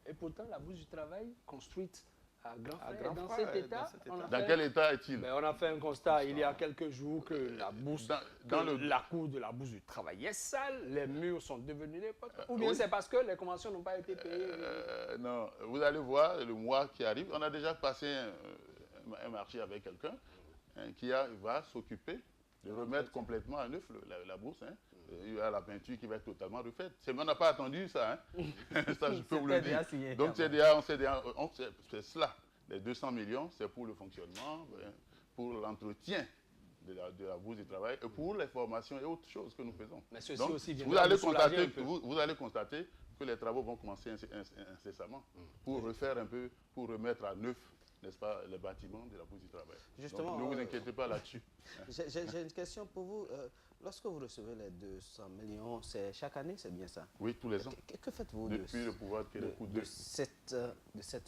et pourtant la bourse du travail construite à grands frais dans cet état. Dans quel état est-il? On a fait un constat il y a quelques jours que la bourse, la cour de la bourse du travail est sale, les murs sont devenus n'importe quoi. Ou bien c'est parce que les conventions n'ont pas été payées? Non, vous allez voir le mois qui arrive. On a déjà passé un marché avec quelqu'un qui va s'occuper de remettre complètement à neuf la bourse. Il y a la peinture qui va être totalement refaite. On n'a pas attendu ça. Ça, je peux vous le dire. Donc, c'est cela. Les 200 millions, c'est pour le fonctionnement, pour l'entretien de la bourse du travail et pour les formations et autres choses que nous faisons. Mais ceci donc, aussi vous allez constater que les travaux vont commencer incessamment pour refaire un peu, pour remettre à neuf, n'est-ce pas, les bâtiments de la bourse du travail. Justement, donc, ne vous inquiétez pas là-dessus. J'ai une question pour vous. Lorsque vous recevez les 200 millions, c'est chaque année, c'est bien ça? Oui, tous les ans. Que faites-vous depuis le pouvoir de cet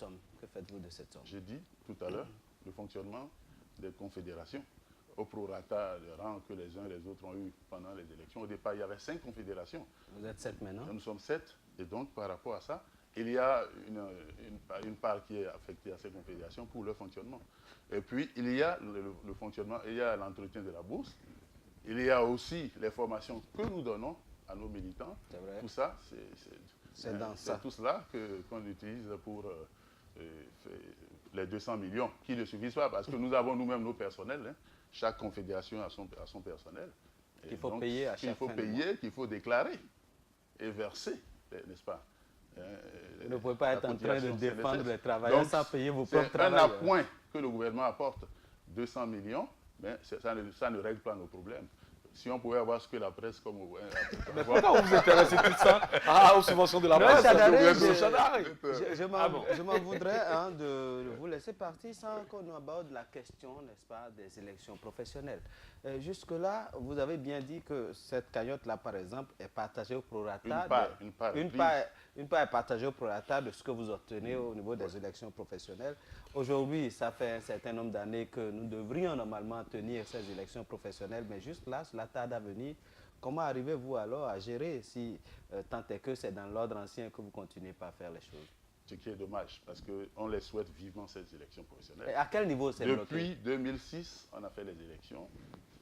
homme? Que faites-vous de cet homme? J'ai dit tout à l'heure le fonctionnement des confédérations au prorata de rang que les uns et les autres ont eu pendant les élections. Au départ, il y avait 5 confédérations. Vous êtes 7 maintenant? Nous sommes 7. Et donc, par rapport à ça, il y a une part qui est affectée à ces confédérations pour leur fonctionnement. Et puis, il y a le fonctionnement, il y a l'entretien de la bourse. Il y a aussi les formations que nous donnons à nos militants. Tout ça, c'est tout cela qu'on utilise pour les 200 millions qui ne suffisent pas parce que nous avons nous-mêmes nos personnels. Chaque confédération a son personnel. Qu'il faut payer à chaque fin de mois. Qu'il faut déclarer et verser, n'est-ce pas? Vous ne pouvez pas être en train de défendre les travailleurs sans payer vos propres travailleurs. C'est un appoint que le gouvernement apporte, 200 millions. Mais ça ne règle pas nos problèmes. si on pouvait avoir ce que la presse comme... Mais pourquoi vous vous intéressez tout ça aux subventions de la presse? Je m'en voudrais de vous laisser partir sans qu'on aborde la question, n'est-ce pas, des élections professionnelles. Jusque-là, vous avez bien dit que cette cagnotte-là, par exemple, est partagée au prorata. Une part est partagée au prorata de ce que vous obtenez au niveau des élections professionnelles. Aujourd'hui, ça fait un certain nombre d'années que nous devrions normalement tenir ces élections professionnelles, mais juste là, sur la table à venir, comment arrivez-vous alors à gérer si tant est que c'est dans l'ordre ancien que vous continuez pas à faire les choses? Ce qui est dommage, parce qu'on les souhaite vivement, ces élections professionnelles. Et à quel niveau c'est bloqué? Depuis 2006, on a fait les élections.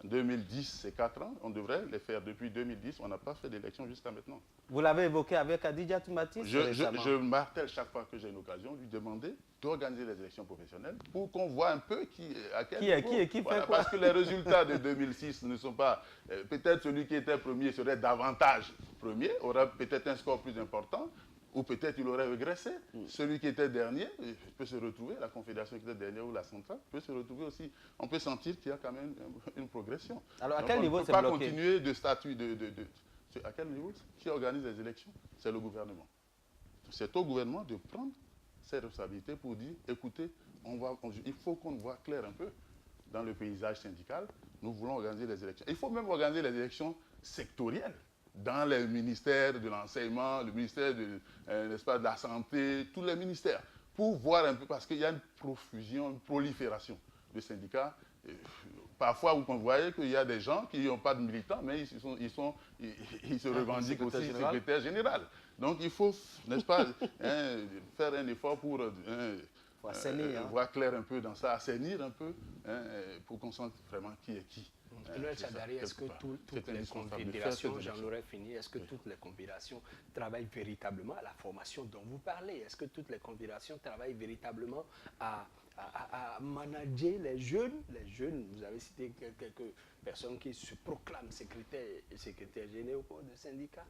En 2010, c'est 4 ans. On devrait les faire depuis 2010. On n'a pas fait d'élections jusqu'à maintenant. Vous l'avez évoqué avec Adidja Toumatis récemment. Je martèle chaque fois que j'ai une occasion lui demander d'organiser les élections professionnelles pour qu'on voit un peu qui fait quoi. Parce que les résultats de 2006 ne sont pas... peut-être celui qui était premier serait davantage premier, aura peut-être un score plus important, ou peut-être il aurait régressé. Celui qui était dernier peut se retrouver, la confédération qui était dernière ou la centrale peut se retrouver aussi. On peut sentir qu'il y a quand même une progression. Alors à quel niveau c'est bloqué? On ne peut bloqué? pas continuer de statut à quel niveau? Qui organise les élections? C'est le gouvernement. C'est au gouvernement de prendre ses responsabilités pour dire, écoutez, il faut qu'on voit clair un peu dans le paysage syndical. Nous voulons organiser les élections. Il faut même organiser les élections sectorielles dans les ministères de l'enseignement, le ministère de la santé, tous les ministères, pour voir un peu, parce qu'il y a une profusion, une prolifération de syndicats. Parfois, vous voyez qu'il y a des gens qui n'ont pas de militants, mais ils se revendiquent aussi secrétaire général. Donc, il faut, n'est-ce pas, faire un effort pour voir clair un peu dans ça, assainir un peu, pour qu'on sente vraiment qui est qui. Noël Chadari, est-ce que toutes les confédérations, j'en aurais fini, est-ce que toutes les confédérations travaillent véritablement à la formation dont vous parlez? Est-ce que toutes les confédérations travaillent véritablement à manager les jeunes? Les jeunes, vous avez cité quelques personnes qui se proclament secrétaires généraux de syndicats.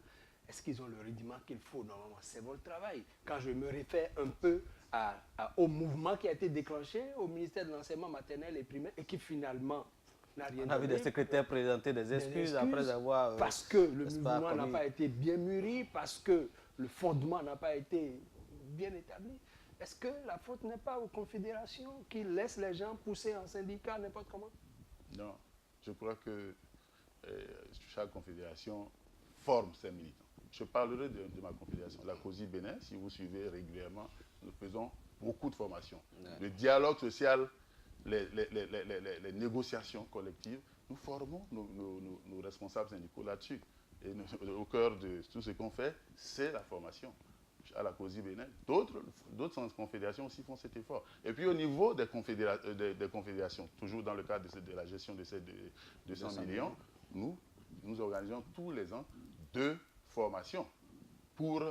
Est-ce qu'ils ont le rudiment qu'il faut? Normalement, c'est votre travail. Quand je me réfère un peu au mouvement qui a été déclenché au ministère de l'enseignement maternel et primaire et qui finalement n'a rien donné. On a vu des secrétaires présenter des excuses après avoir... parce que le mouvement n'a pas été bien mûri, parce que le fondement n'a pas été bien établi. Est-ce que la faute n'est pas aux confédérations qui laissent les gens pousser en syndicat n'importe comment? Non, je crois que chaque confédération forme ses militants. Je parlerai de ma confédération, la COSI Bénin. Si vous suivez régulièrement, nous faisons beaucoup de formations. Ouais. Le dialogue social, les négociations collectives, nous formons nos responsables syndicaux là-dessus. Et au cœur de tout ce qu'on fait, c'est la formation à la COSI Bénin. D'autres confédérations aussi font cet effort. Et puis au niveau des confédérations, toujours dans le cadre de la gestion de ces 200 millions, nous organisons tous les ans 2 formations pour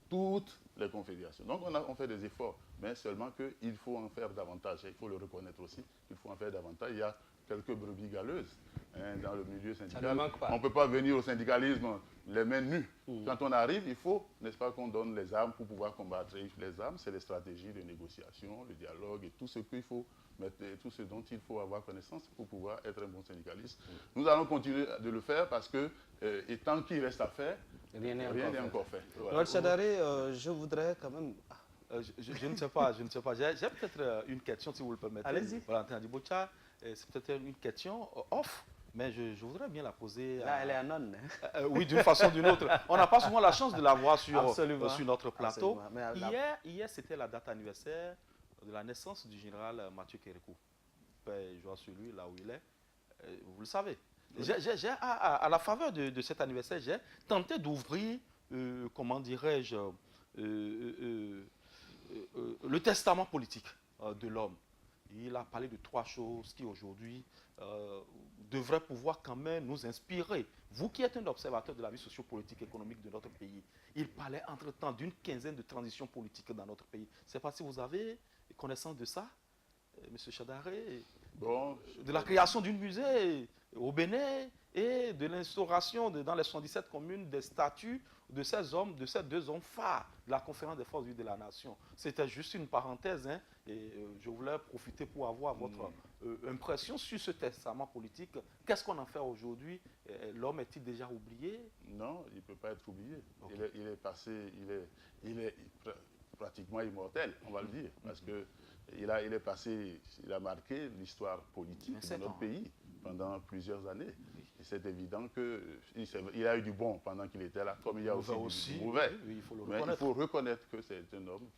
toutes les confédérations. Donc on fait des efforts, mais seulement qu'il faut en faire davantage. Il faut le reconnaître aussi, il faut en faire davantage. Il y a quelques brebis galeuses dans le milieu syndical. On ne peut pas venir au syndicalisme les mains nues. Quand on arrive, il faut, n'est-ce pas, qu'on donne les armes pour pouvoir combattre. Les armes, c'est les stratégies de négociation, le dialogue et tout ce qu'il faut mettre, tout ce dont il faut avoir connaissance pour pouvoir être un bon syndicaliste. Nous allons continuer de le faire parce que, et tant qu'il reste à faire, rien n'est encore fait. Voilà. Chadari, je voudrais quand même... Je ne sais pas. J'ai peut-être une question, si vous le permettez. Allez-y. Valentin Adibocha, c'est peut-être une question off, mais je voudrais bien la poser. Là, elle est anon. Oui, d'une façon ou d'une autre. On n'a pas souvent la chance de la voir sur notre plateau. Hier, c'était la date anniversaire de la naissance du général Mathieu Kérékou. Je vois sur lui, là où il est. Vous le savez. À la faveur de cet anniversaire, j'ai tenté d'ouvrir, comment dirais-je, le testament politique de l'homme. Il a parlé de 3 choses qui aujourd'hui devraient pouvoir quand même nous inspirer. Vous qui êtes un observateur de la vie sociopolitique et économique de notre pays, il parlait entre-temps d'une 15aine de transitions politiques dans notre pays. Je ne sais pas si vous avez connaissance de ça, M. Chadari, de la création d'un musée au Bénin, et de l'instauration dans les 77 communes des statuts de ces hommes, de ces deux hommes phares de la conférence des forces vives de la nation. C'était juste une parenthèse, hein, et je voulais profiter pour avoir votre impression sur ce testament politique. Qu'est-ce qu'on en fait aujourd'hui? L'homme est-il déjà oublié? Non, il ne peut pas être oublié. Okay. Il est passé, il est pratiquement immortel, on va le dire, parce que il est passé, il a marqué l'histoire politique de notre pays pendant plusieurs années. Et c'est évident qu'il a eu du bon pendant qu'il était là, comme il y a aussi du mauvais. Oui, il faut le Mais il faut reconnaître que c'est un homme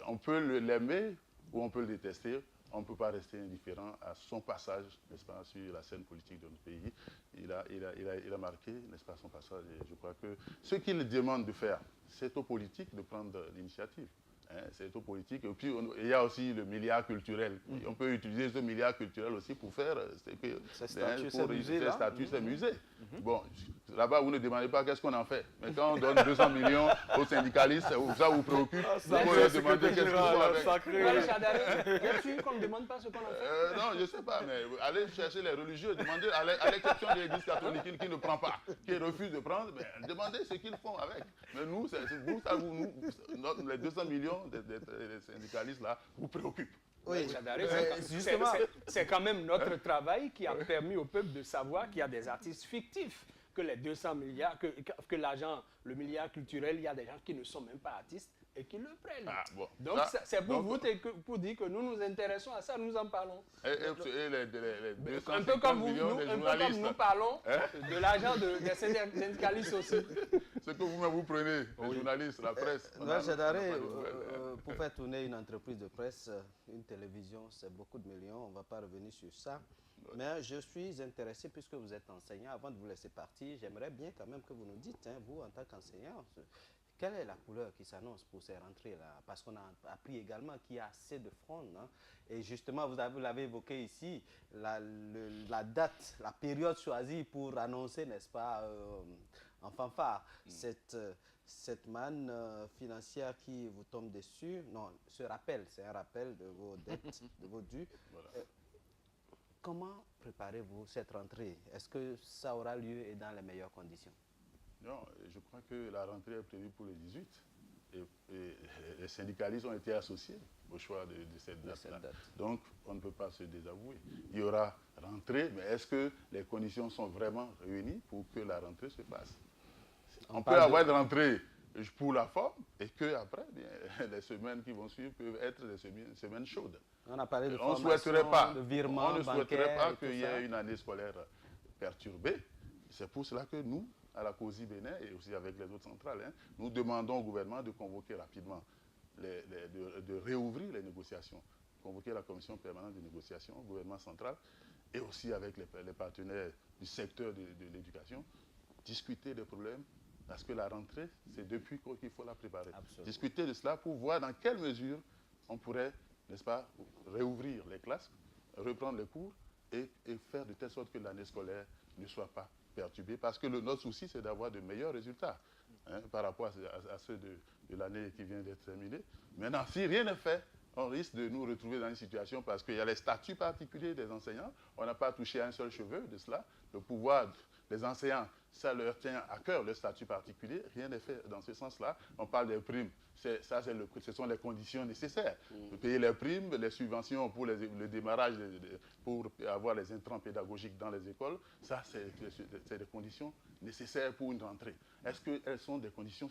on peut l'aimer ou on peut le détester. On ne peut pas rester indifférent à son passage, n'est-ce pas, sur la scène politique de notre pays. Il a marqué, n'est-ce pas, son passage. Et je crois que ce qu'il demande de faire, c'est aux politiques de prendre l'initiative. Hein, c'est aux politiques. Et puis, il y a aussi le milliard culturel. On peut utiliser ce milliard culturel aussi pour faire ces statuts, ces musées. Bon, là-bas, vous ne demandez pas qu'est-ce qu'on en fait. Mais quand on donne 200 millions aux syndicalistes, ça vous préoccupe. Vous pouvez demander qu'est-ce qu'on fait avec. Bien sûr qu'on ne demande pas ce qu'on en fait. Non, je ne sais pas, mais allez chercher les religieux, demandez, à l'exception de l'église catholique qui ne prend pas, qui refuse de prendre, mais demandez ce qu'ils font avec. Mais nous, les 200 millions des syndicalistes là vous préoccupent. Oui, c'est quand même notre travail qui a permis au peuple de savoir qu'il y a des artistes fictifs, que les 200 milliards, que l'argent, le milliard culturel, il y a des gens qui ne sont même pas artistes et qui le prennent. Ah, bon. Donc c'est pour dire que nous nous intéressons à ça, nous en parlons. Un peu comme nous parlons de l'argent des syndicalistes aussi. Ce que vous-même vous prenez, les journalistes, la presse. Pour faire tourner une entreprise de presse, une télévision, c'est beaucoup de millions, on ne va pas revenir sur ça. Mais je suis intéressé, puisque vous êtes enseignant, avant de vous laisser partir, j'aimerais bien quand même que vous nous dites, hein, vous en tant qu'enseignant, quelle est la couleur qui s'annonce pour ces rentrées-là? Parce qu'on a appris également qu'il y a assez de fronde. Hein? Et justement, vous l'avez évoqué ici, la date, la période choisie pour annoncer, n'est-ce pas, en fanfare, cette manne financière qui vous tombe dessus. Non, c'est un rappel de vos dettes, de vos dus. Voilà. Comment préparez-vous cette rentrée? Est-ce que ça aura lieu et dans les meilleures conditions? Non, je crois que la rentrée est prévue pour le 18 et les syndicalistes ont été associés au choix de cette date-là. Donc, on ne peut pas se désavouer. Il y aura rentrée, mais est-ce que les conditions sont vraiment réunies pour que la rentrée se fasse? On peut avoir une rentrée pour la forme et qu'après, les semaines qui vont suivre peuvent être des semaines chaudes. On a parlé de de virement, on ne souhaiterait pas qu'il y ait une année scolaire perturbée. C'est pour cela que nous, à la COSI Bénin et aussi avec les autres centrales, hein, nous demandons au gouvernement de convoquer rapidement, de réouvrir les négociations, convoquer la commission permanente de négociation au gouvernement central et aussi avec les partenaires du secteur de l'éducation, discuter des problèmes, parce que la rentrée, c'est depuis qu'il faut la préparer. Absolument. Discuter de cela pour voir dans quelle mesure on pourrait, n'est-ce pas, réouvrir les classes, reprendre les cours et faire de telle sorte que l'année scolaire ne soit pas perturbée. Parce que notre souci, c'est d'avoir de meilleurs résultats par rapport à ceux de l'année qui vient d'être terminée. Maintenant, si rien n'est fait, on risque de nous retrouver dans une situation parce qu'il y a les statuts particuliers des enseignants. On n'a pas touché un seul cheveu de cela. Le pouvoir des enseignants, ça leur tient à cœur, le statut particulier. Rien n'est fait dans ce sens-là. On parle des primes. Ce sont les conditions nécessaires. Payer les primes, les subventions pour le démarrage, pour avoir les intrants pédagogiques dans les écoles, ça, c'est des conditions nécessaires pour une rentrée. Est-ce qu'elles sont des conditions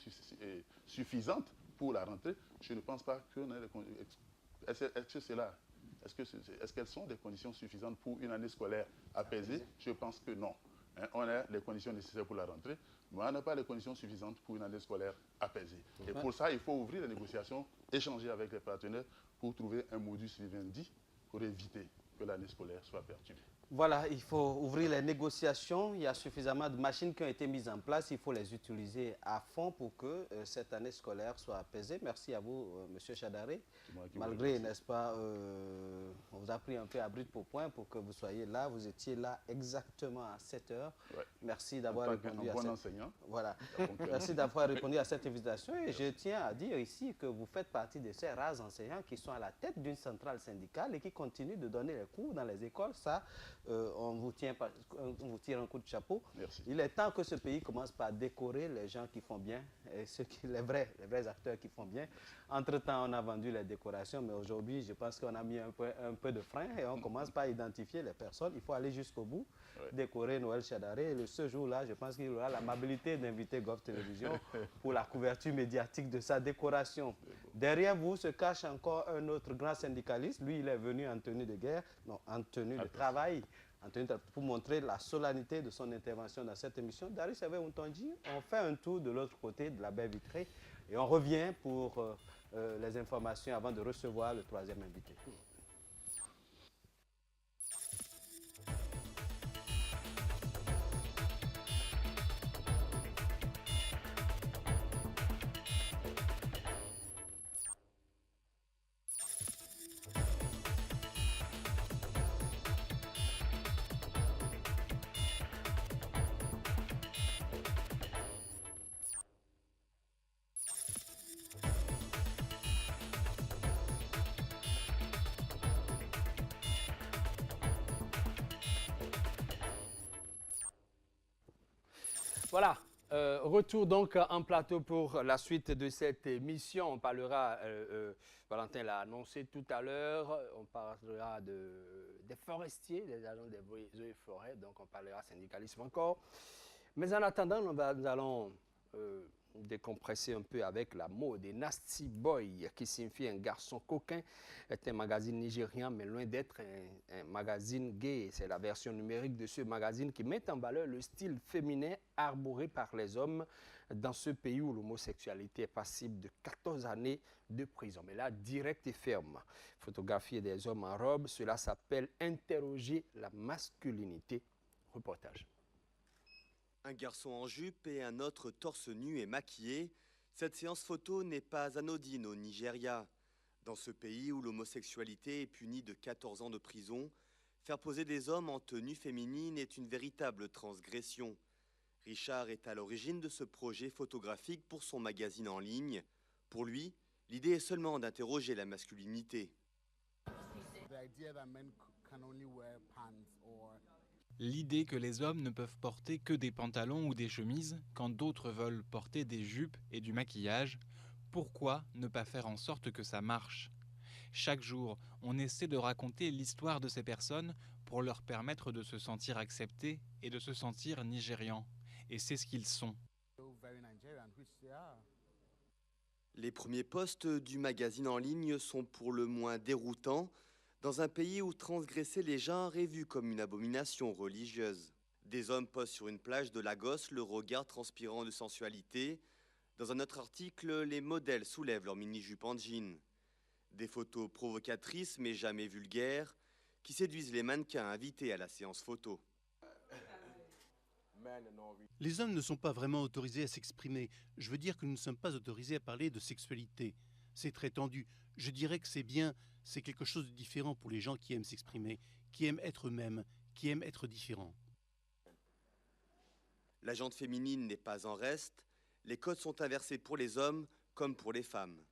suffisantes pour la rentrée? Je ne pense pas qu'on ait les conditions. Est-ce qu'elles sont des conditions suffisantes pour une année scolaire apaisée? Je pense que non. On a les conditions nécessaires pour la rentrée, mais on n'a pas les conditions suffisantes pour une année scolaire apaisée. Et pour ça, il faut ouvrir les négociations, échanger avec les partenaires pour trouver un modus vivendi pour éviter que l'année scolaire soit perturbée. Voilà, il faut ouvrir les négociations. Il y a suffisamment de machines qui ont été mises en place. Il faut les utiliser à fond pour que cette année scolaire soit apaisée. Merci à vous, M. Chadaré. Malgré, n'est-ce pas, on vous a pris un peu à brut pour point pour que vous soyez là. Vous étiez là exactement à 7 heures. Ouais. Merci d'avoir répondu à Voilà. Merci d'avoir répondu à cette invitation. Et je tiens à dire ici que vous faites partie de ces rares enseignants qui sont à la tête d'une centrale syndicale et qui continuent de donner les cours dans les écoles. Ça, on vous tire un coup de chapeau. Merci. Il est temps que ce pays commence par décorer les gens qui font bien, et les vrais acteurs qui font bien. Entre-temps, on a vendu les décorations, mais aujourd'hui, je pense qu'on a mis un peu de frein et on commence par identifier les personnes. Il faut aller jusqu'au bout, décorer Noël Chadaré. Et ce jour-là, je pense qu'il aura l'amabilité d'inviter Gov Télévision pour la couverture médiatique de sa décoration. Derrière vous se cache encore un autre grand syndicaliste. Lui, il est venu en tenue de guerre, non, en tenue de travail, pour montrer la solennité de son intervention dans cette émission. Darius Hervé-Ountondi, on fait un tour de l'autre côté de la baie vitrée et on revient pour les informations avant de recevoir le troisième invité. Voilà, retour donc en plateau pour la suite de cette émission. On parlera, Valentin l'a annoncé tout à l'heure, on parlera des forestiers, des agents des eaux et forêts, donc on parlera syndicalisme encore. Mais en attendant, nous allons décompresser un peu avec la mode. Et Nasty Boy, qui signifie un garçon coquin, est un magazine nigérian, mais loin d'être un magazine gay. C'est la version numérique de ce magazine qui met en valeur le style féminin arboré par les hommes dans ce pays où l'homosexualité est passible de 14 années de prison. Mais là, direct et ferme. Photographier des hommes en robe, cela s'appelle interroger la masculinité. Reportage. Un garçon en jupe et un autre torse nu et maquillé, cette séance photo n'est pas anodine au Nigeria. Dans ce pays où l'homosexualité est punie de 14 ans de prison, faire poser des hommes en tenue féminine est une véritable transgression. Richard est à l'origine de ce projet photographique pour son magazine en ligne. Pour lui, l'idée est seulement d'interroger la masculinité. L'idée que les hommes ne peuvent porter que des pantalons ou des chemises, quand d'autres veulent porter des jupes et du maquillage, pourquoi ne pas faire en sorte que ça marche? Chaque jour, on essaie de raconter l'histoire de ces personnes pour leur permettre de se sentir acceptés et de se sentir nigérians. Et c'est ce qu'ils sont. Les premiers posts du magazine en ligne sont pour le moins déroutants, dans un pays où transgresser les genres est vu comme une abomination religieuse. Des hommes posent sur une plage de Lagos, le regard transpirant de sensualité. Dans un autre article, les modèles soulèvent leur mini-jupe en jean. Des photos provocatrices mais jamais vulgaires qui séduisent les mannequins invités à la séance photo. Les hommes ne sont pas vraiment autorisés à s'exprimer. Je veux dire que nous ne sommes pas autorisés à parler de sexualité. C'est très tendu. Je dirais que c'est quelque chose de différent pour les gens qui aiment s'exprimer, qui aiment être eux-mêmes, qui aiment être différents. La jante féminine n'est pas en reste. Les codes sont inversés pour les hommes comme pour les femmes.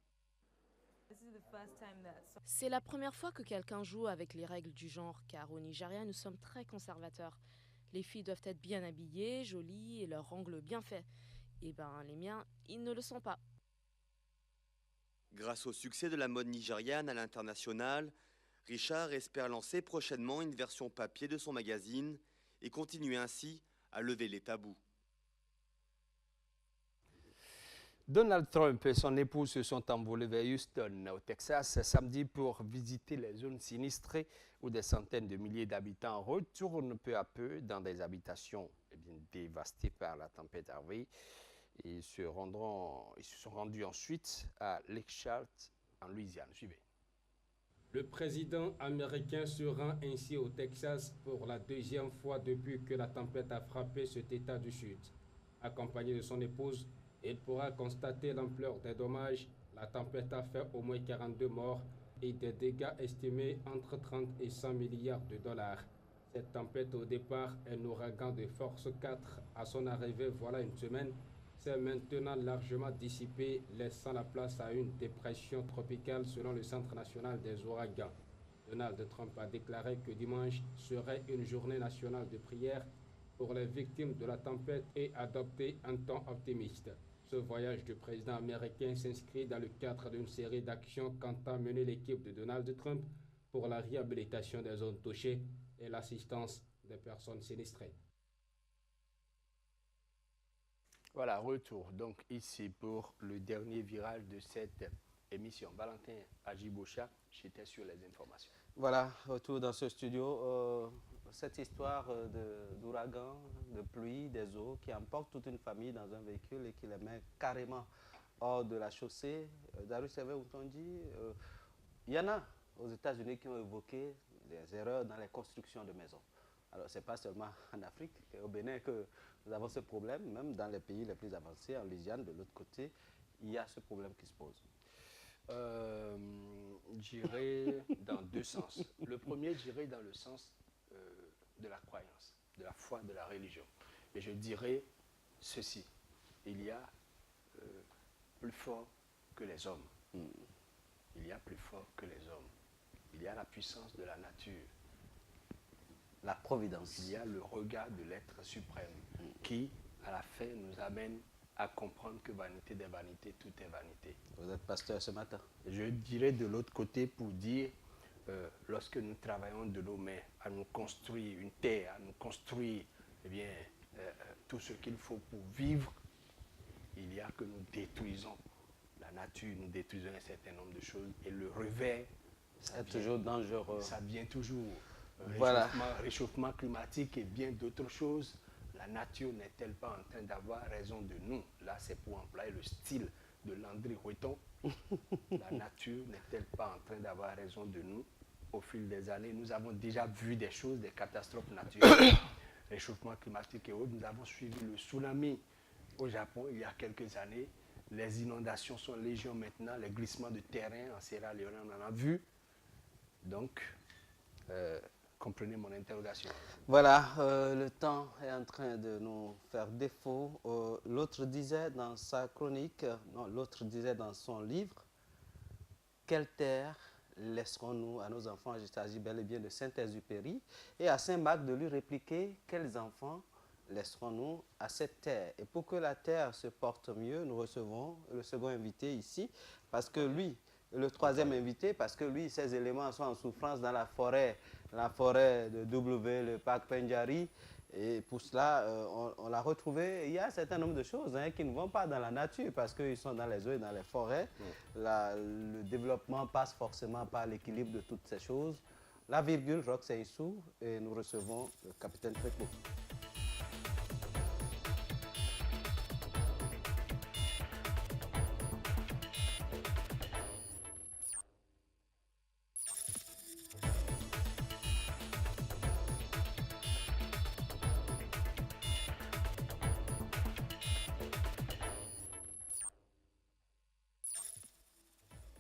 C'est la première fois que quelqu'un joue avec les règles du genre, car au Nigeria, nous sommes très conservateurs. Les filles doivent être bien habillées, jolies et leurs ongles bien faits. Eh ben, les miens, ils ne le sont pas. Grâce au succès de la mode nigériane à l'international, Richard espère lancer prochainement une version papier de son magazine et continuer ainsi à lever les tabous. Donald Trump et son épouse se sont envolés vers Houston, au Texas, samedi pour visiter les zones sinistrées où des centaines de milliers d'habitants retournent peu à peu dans des habitations dévastées par la tempête Harvey. Ils se sont rendus ensuite à Lake Charles, en Louisiane. Suivez. Le président américain se rend ainsi au Texas pour la deuxième fois depuis que la tempête a frappé cet État du Sud. Accompagné de son épouse, il pourra constater l'ampleur des dommages. La tempête a fait au moins 42 morts et des dégâts estimés entre 30 et 100 milliards de dollars. Cette tempête, au départ, un ouragan de force 4. À son arrivée, voilà une semaine, s'est maintenant largement dissipé, laissant la place à une dépression tropicale selon le Centre national des ouragans. Donald Trump a déclaré que dimanche serait une journée nationale de prière pour les victimes de la tempête et adopté un ton optimiste. Ce voyage du président américain s'inscrit dans le cadre d'une série d'actions qu'entend mener l'équipe de Donald Trump pour la réhabilitation des zones touchées et l'assistance des personnes sinistrées. Voilà, retour donc ici pour le dernier virage de cette émission. Valentin Adjiboucha, j'étais sur les informations. Voilà, retour dans ce studio. Cette histoire d'ouragan, de pluie, des eaux qui emportent toute une famille dans un véhicule et qui les met carrément hors de la chaussée. Darius Utondi, il y en a aux États-Unis qui ont évoqué des erreurs dans les constructions de maisons. Alors, ce n'est pas seulement en Afrique et au Bénin que nous avons ce problème, même dans les pays les plus avancés, en Louisiane, de l'autre côté, il y a ce problème qui se pose. J'irai dans deux sens. Le premier, j'irai dans le sens de la croyance, de la foi, de la religion. Et je dirais ceci, il y a plus fort que les hommes. Il y a plus fort que les hommes. Il y a la puissance de la nature. La providence. Il y a le regard de l'être suprême qui, à la fin, nous amène à comprendre que vanité des vanités, tout est vanité. Vous êtes pasteur ce matin. Je dirais de l'autre côté pour dire, lorsque nous travaillons de nos mains à nous construire une terre, à nous construire eh bien, tout ce qu'il faut pour vivre, il y a que nous détruisons la nature, nous détruisons un certain nombre de choses et le revers, c'est toujours dangereux. Ça vient toujours. Voilà. Réchauffement climatique et bien d'autres choses. La nature n'est-elle pas en train d'avoir raison de nous? Là, c'est pour employer le style de Landry Hueton. La nature n'est-elle pas en train d'avoir raison de nous? Au fil des années, nous avons déjà vu des choses, des catastrophes naturelles, réchauffement climatique et autres. Nous avons suivi le tsunami au Japon il y a quelques années. Les inondations sont légion maintenant, les glissements de terrain en Sierra Leone, on en a vu. Donc, comprenez mon interrogation. Voilà, le temps est en train de nous faire défaut. L'autre disait dans sa chronique, non, l'autre disait dans son livre, quelle terre laisserons-nous à nos enfants? Il s'agit bel et bien de Saint-Exupéry. Et à Saint-Marc de lui répliquer, quels enfants laisserons-nous à cette terre? Et pour que la terre se porte mieux, nous recevons le second invité ici, parce que lui, le troisième invité, parce que lui, ces éléments sont en souffrance dans la forêt de W, le parc Pendjari. Et pour cela, on l'a retrouvé. Il y a un certain nombre de choses qui ne vont pas dans la nature parce qu'ils sont dans les eaux et dans les forêts. Le développement passe forcément par l'équilibre de toutes ces choses. La virgule, Rox Seissou, et nous recevons le capitaine Préco.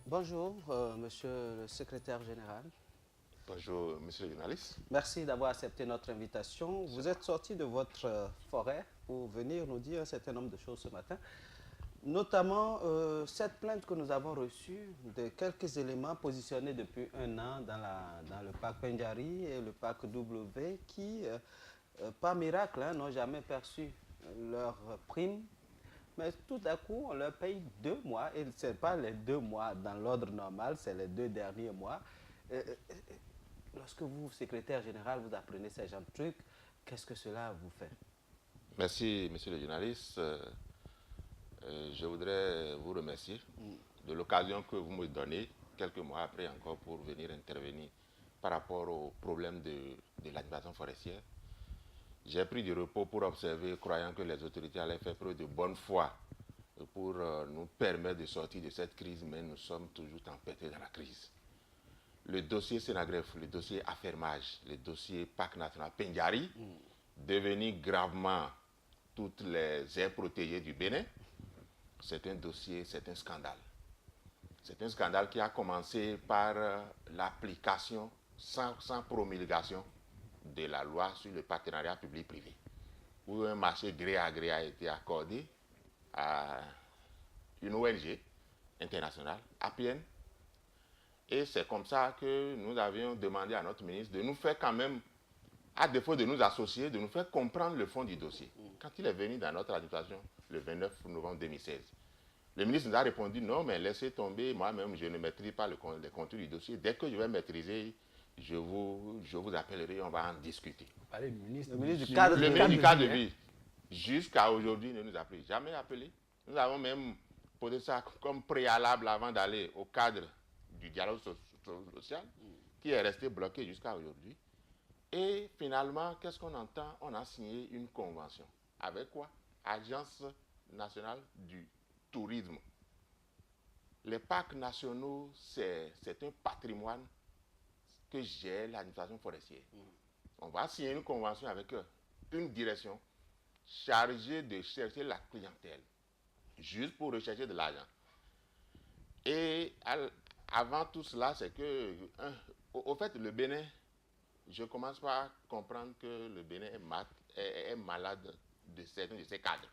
Bonjour, monsieur le secrétaire général. Bonjour, monsieur le journaliste. Merci d'avoir accepté notre invitation. Vous êtes sorti de votre forêt pour venir nous dire un certain nombre de choses ce matin, notamment cette plainte que nous avons reçue de quelques éléments positionnés depuis un an dans le parc Pendjari et le parc W qui, par miracle, n'ont jamais perçu leur prime. Mais tout à coup, on leur paye 2 mois, et ce n'est pas les 2 mois dans l'ordre normal, c'est les 2 derniers mois. Lorsque vous, secrétaire général, vous apprenez ces genres de trucs, qu'est-ce que cela vous fait? Merci, monsieur le journaliste. Je voudrais vous remercier de l'occasion que vous me donnez, quelques mois après encore, pour venir intervenir par rapport au problème de l'administration forestière. J'ai pris du repos pour observer, croyant que les autorités allaient faire preuve de bonne foi pour nous permettre de sortir de cette crise, mais nous sommes toujours empêtrés dans la crise. Le dossier Sénagreffe, le dossier affermage, le dossier Parc national Pendjari, devenu gravement toutes les aires protégées du Bénin, c'est un dossier, c'est un scandale. C'est un scandale qui a commencé par l'application sans promulgation de la loi sur le partenariat public-privé, où un marché gré à gré a été accordé à une ONG internationale, APN, Et c'est comme ça que nous avions demandé à notre ministre de nous faire quand même, à défaut de nous associer, de nous faire comprendre le fond du dossier. Quand il est venu dans notre administration le 29 novembre 2016, le ministre nous a répondu non, mais laissez tomber, moi-même je ne maîtrise pas le contenu du dossier. Dès que je vais maîtriser, je vous appellerai, on va en discuter. Vous parlez du ministre, du cadre de vie. Jusqu'à aujourd'hui, il ne nous a jamais appelé. Nous avons même posé ça comme préalable avant d'aller au cadre du dialogue social, qui est resté bloqué jusqu'à aujourd'hui. Et finalement, qu'est-ce qu'on entend? On a signé une convention. Avec quoi? Agence nationale du tourisme. Les parcs nationaux, c'est un patrimoine que gère l'administration forestière. On va signer une convention avec eux, une direction chargée de chercher la clientèle, juste pour rechercher de l'argent. Et avant tout cela, c'est que, au fait, le Bénin, je commence par comprendre que le Bénin est malade de certains de ses cadres.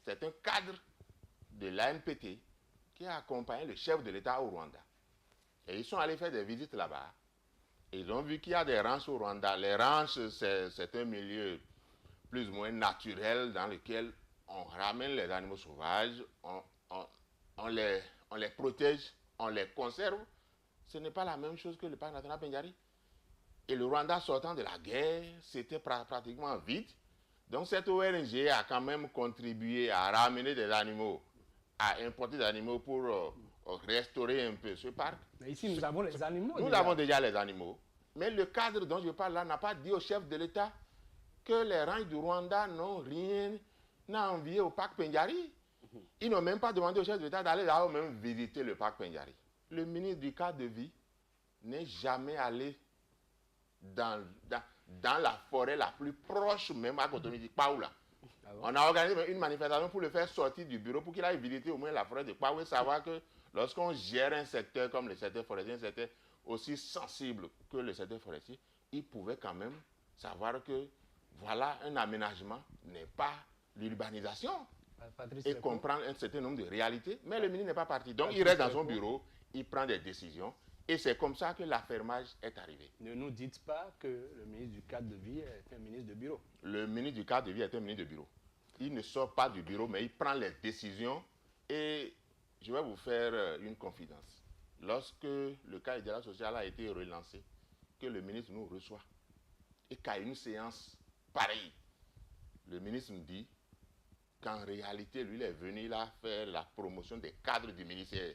C'est un cadre de l'ANPT qui a accompagné le chef de l'État au Rwanda. Et ils sont allés faire des visites là-bas. Ils ont vu qu'il y a des ranchs au Rwanda. Les ranchs, c'est un milieu plus ou moins naturel dans lequel on ramène les animaux sauvages, on les protège, on les conserve. Ce n'est pas la même chose que le parc national Pendjari. Et le Rwanda sortant de la guerre, c'était pratiquement vide. Donc cette ONG a quand même contribué à ramener des animaux, à importer des animaux pour restaurer un peu ce parc. Mais ici, nous avons les animaux. Nous avons déjà les animaux. Mais le cadre dont je parle là n'a pas dit au chef de l'État que les rangs du Rwanda n'ont rien à envier au parc Pendjari. Ils n'ont même pas demandé au chef de l'État d'aller là-haut même visiter le parc Pendjari. Le ministre du cadre de vie n'est jamais allé dans la forêt la plus proche, même à Cotonou, Paoula. Ah bon? On a organisé une manifestation pour le faire sortir du bureau, pour qu'il aille visiter au moins la forêt de Paoula, savoir que lorsqu'on gère un secteur comme le secteur forestier, un secteur aussi sensible que le secteur forestier, il pouvait quand même savoir que voilà, un aménagement n'est pas l'urbanisation. Et comprendre un certain nombre de réalités, mais le ministre n'est pas parti. Donc il reste dans son bureau, il prend des décisions, et c'est comme ça que l'affermage est arrivé. Ne nous dites pas que le ministre du cadre de vie est un ministre de bureau. Le ministre du cadre de vie est un ministre de bureau. Il ne sort pas du bureau, mais il prend les décisions. Et je vais vous faire une confidence. Lorsque le cas du dialogue social a été relancé, que le ministre nous reçoit, et qu'à une séance pareille, le ministre nous dit qu'en réalité, lui, il est venu là faire la promotion des cadres du ministère.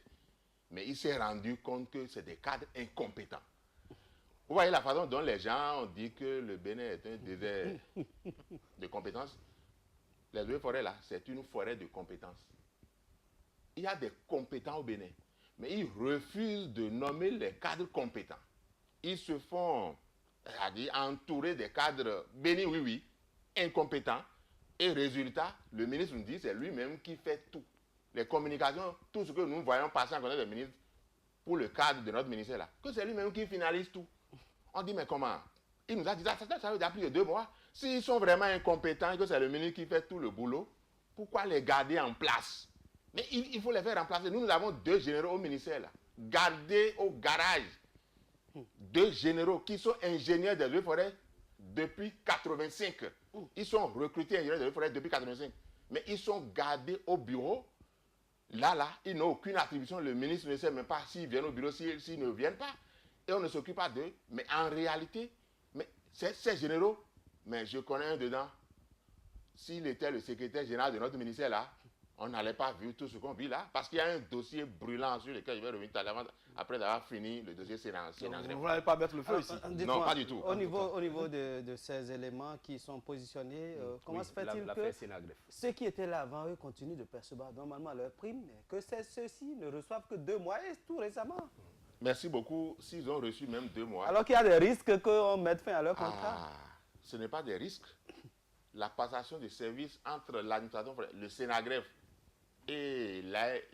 Mais il s'est rendu compte que c'est des cadres incompétents. Vous voyez la façon dont les gens ont dit que le Bénin est un désert de compétences. Les deux forêts là, c'est une forêt de compétences. Il y a des compétents au Bénin, mais ils refusent de nommer les cadres compétents. Ils se font entourer des cadres bénis, oui, incompétents. Et résultat, le ministre nous dit c'est lui-même qui fait tout. Les communications, tout ce que nous voyons passer en connaissance des ministres pour le cadre de notre ministère là, que c'est lui-même qui finalise tout. On dit mais comment? Il nous a dit ça veut dire plus de 2 mois. S'ils sont vraiment incompétents et que c'est le ministre qui fait tout le boulot, pourquoi les garder en place? Mais il faut les faire remplacer. Nous avons 2 généraux au ministère là, gardés au garage. 2 généraux qui sont ingénieurs des forêts depuis 85. Ils sont recrutés ingénieurs des forêts depuis 85. Mais ils sont gardés au bureau. Là, ils n'ont aucune attribution. Le ministre ne sait même pas s'ils viennent au bureau, s'ils ne viennent pas. Et on ne s'occupe pas d'eux. Mais en réalité, ces généraux, mais je connais un dedans. S'il était le secrétaire général de notre ministère là, on n'allait pas vivre tout ce qu'on vit là. Parce qu'il y a un dossier brûlant sur lequel je vais revenir tout à l'heure après avoir fini le dossier Sénat-Greffe. Vous n'allez pas mettre le feu ici? Non, pas du tout. Au niveau de ces éléments qui sont positionnés, comment se fait-il que ceux qui étaient là avant eux continuent de percevoir normalement leur prime, mais que ceux-ci ne reçoivent que 2 mois et tout récemment? Merci beaucoup. S'ils ont reçu même 2 mois. Alors qu'il y a des risques qu'on mette fin à leur contrat. Ce n'est pas des risques. La passation de services entre l'administration, le Sénat-Greffe et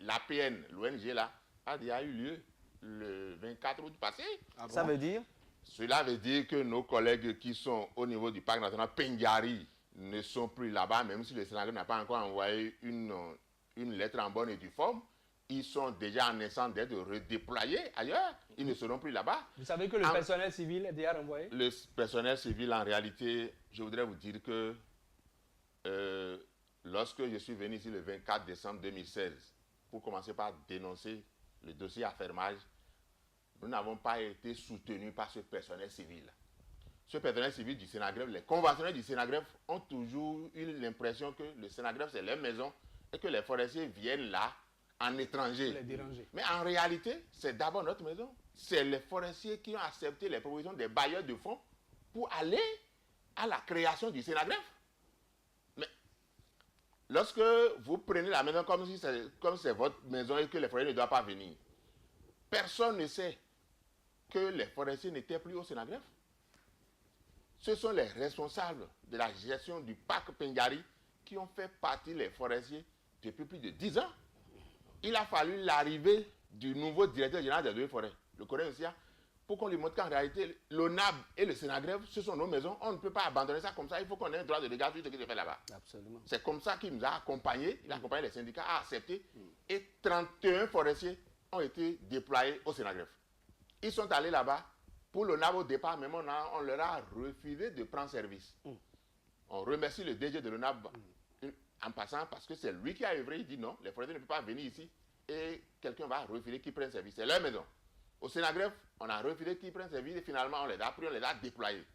l'APN, l'ONG là, a déjà eu lieu le 24 août passé. Ah bon? Ça veut dire? Cela veut dire que nos collègues qui sont au niveau du parc national Pendjari ne sont plus là-bas, même si le Sénat n'a pas encore envoyé une lettre en bonne et due forme. ils sont déjà en essence d'être redéployés ailleurs. Ils ne seront plus là-bas. Vous savez que le personnel civil est déjà renvoyé? Le personnel civil, en réalité, je voudrais vous dire que lorsque je suis venu ici le 24 décembre 2016, pour commencer par dénoncer le dossier affermage, nous n'avons pas été soutenus par ce personnel civil. Ce personnel civil du Sénagreffe, les conventionnels du Sénagreffe ont toujours eu l'impression que le Sénagreffe, c'est leur maison et que les forestiers viennent là en étranger. Les déranger. Mais en réalité, c'est d'abord notre maison. C'est les forestiers qui ont accepté les propositions des bailleurs de fonds pour aller à la création du Sénagreffe. Mais lorsque vous prenez la maison comme si c'est votre maison et que les forestiers ne doivent pas venir, personne ne sait que les forestiers n'étaient plus au Sénagreffe. Ce sont les responsables de la gestion du parc Pengari qui ont fait partie les forestiers depuis plus de 10 ans. Il a fallu l'arrivée du nouveau directeur général des 2 forêts, le Corée Ossia, pour qu'on lui montre qu'en réalité, l'ONAB et le Sénagreffe, ce sont nos maisons. On ne peut pas abandonner ça comme ça. Il faut qu'on ait un droit de regard sur ce qui se fait là-bas. Absolument. C'est comme ça qu'il nous a accompagnés. Il a accompagné les syndicats à accepter. Et 31 forestiers ont été déployés au Sénagreffe. Ils sont allés là-bas. Pour l'ONAB au départ, même on leur a refusé de prendre service. On remercie le DG de l'ONAB en passant parce que c'est lui qui a œuvré. Il dit non, les forestiers ne peuvent pas venir ici et quelqu'un va refuser qu'ils prennent service. C'est leur maison. Au Sénagreffe, on a refusé qu'ils prennent service et finalement on les a pris, on les a déployés.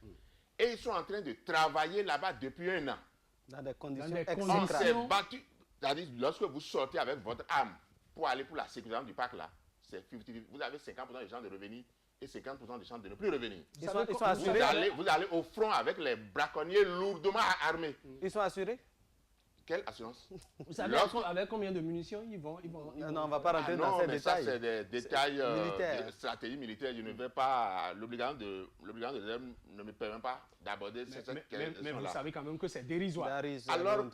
Et ils sont en train de travailler là-bas depuis 1 an. Dans des conditions On s'est battu. C'est-à-dire, lorsque vous sortez avec votre âme pour aller pour la sécurité du parc là, c'est 50-50. Vous avez 50% de chances de revenir et 50% de chances de ne plus revenir. Ils sont assurés. Vous allez au front avec les braconniers lourdement armés. Ils sont assurés? Quelle assurance? Vous savez avec combien de munitions ils vont Non, on ne va pas rentrer dans ces détails. Ça, c'est des détails militaires. de stratégie militaire. Je ne vais pas. L'obligation de réserve ne me permet pas d'aborder cette question-là. Mais vous savez quand même que c'est dérisoire. Alors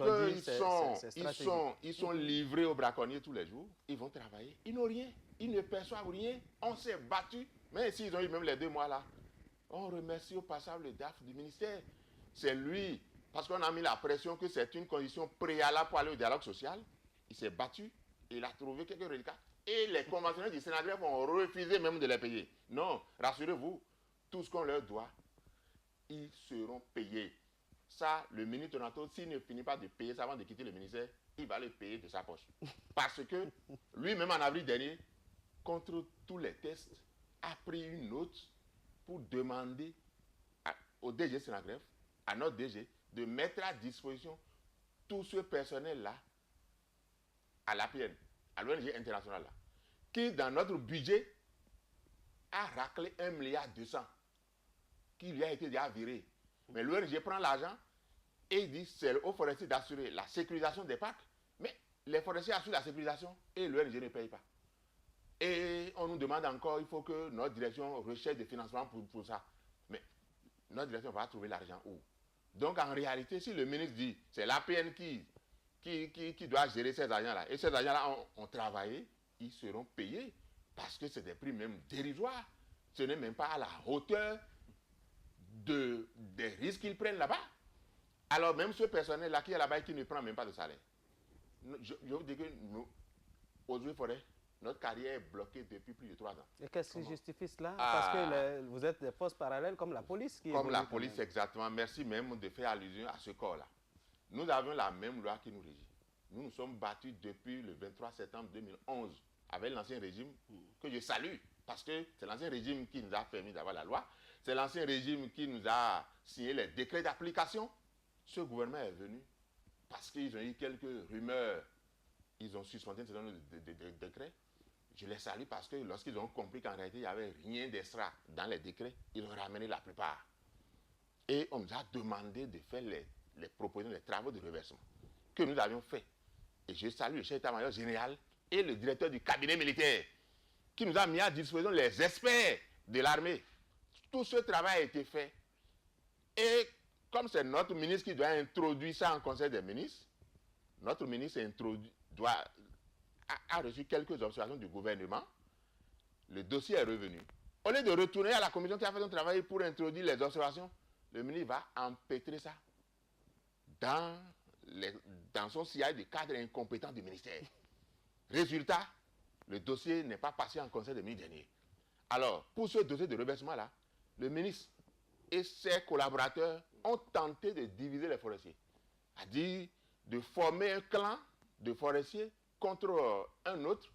qu'ils sont livrés aux braconniers tous les jours, ils vont travailler. Ils n'ont rien. Ils ne perçoivent rien. On s'est battu. Mais s'ils ont eu même les 2 mois là, on remercie au passage le DAF du ministère. C'est lui. Parce qu'on a mis la pression que c'est une condition préalable pour aller au dialogue social. Il s'est battu et il a trouvé quelques reliquats. Et les conventionnels du Sénagreffe ont refusé même de les payer. Non, rassurez-vous, tout ce qu'on leur doit, ils seront payés. Ça, le ministre Donato, s'il ne finit pas de payer ça avant de quitter le ministère, il va le payer de sa poche. Parce que lui-même en avril dernier, contre tous les tests, a pris une note pour demander au DG Sénagreffe, à notre DG, de mettre à disposition tout ce personnel-là à l'APN, à l'ONG internationale, là, qui dans notre budget a raclé 1,2 milliard qui lui a été déjà viré. Mais l'ONG prend l'argent et il dit c'est aux forestiers d'assurer la sécurisation des parcs, mais les forestiers assurent la sécurisation et l'ONG ne paye pas. Et on nous demande encore, il faut que notre direction recherche des financements pour ça. Mais notre direction va trouver l'argent où? Donc en réalité, si le ministre dit c'est l'APN qui doit gérer ces agents-là, et ces agents-là ont travaillé, ils seront payés parce que c'est des prix même dérisoires. Ce n'est même pas à la hauteur des risques qu'ils prennent là-bas. Alors même ce personnel-là qui est là-bas et qui ne prend même pas de salaire. Je vous dis que nous, aux Eaux et Forêts, notre carrière est bloquée depuis plus de 3 ans. Et qu'est-ce qui justifie cela? Parce que vous êtes des forces parallèles comme la police. Comme la police, exactement. Merci même de faire allusion à ce corps-là. Nous avons la même loi qui nous régit. Nous nous sommes battus depuis le 23 septembre 2011 avec l'ancien régime que je salue. Parce que c'est l'ancien régime qui nous a permis d'avoir la loi. C'est l'ancien régime qui nous a signé les décrets d'application. Ce gouvernement est venu parce qu'ils ont eu quelques rumeurs. Ils ont suspendu un certain nombre de décrets. Je les salue parce que lorsqu'ils ont compris qu'en réalité, il n'y avait rien d'extra dans les décrets, ils ont ramené la plupart. Et on nous a demandé de faire les propositions, les travaux de reversement que nous avions fait. Et je salue le chef d'état-major général et le directeur du cabinet militaire qui nous a mis à disposition les experts de l'armée. Tout ce travail a été fait. Et comme c'est notre ministre qui doit introduire ça en conseil des ministres, notre ministre a reçu quelques observations du gouvernement. Le dossier est revenu. Au lieu de retourner à la commission qui a fait son travail pour introduire les observations, le ministre va empêtrer ça dans son sillage de cadres incompétents du ministère. Résultat, Le dossier n'est pas passé en conseil de ministres dernier. Alors, pour ce dossier de reversement-là, le ministre et ses collaborateurs ont tenté de diviser les forestiers. C'est-à-dire de former un clan de forestiers contre un autre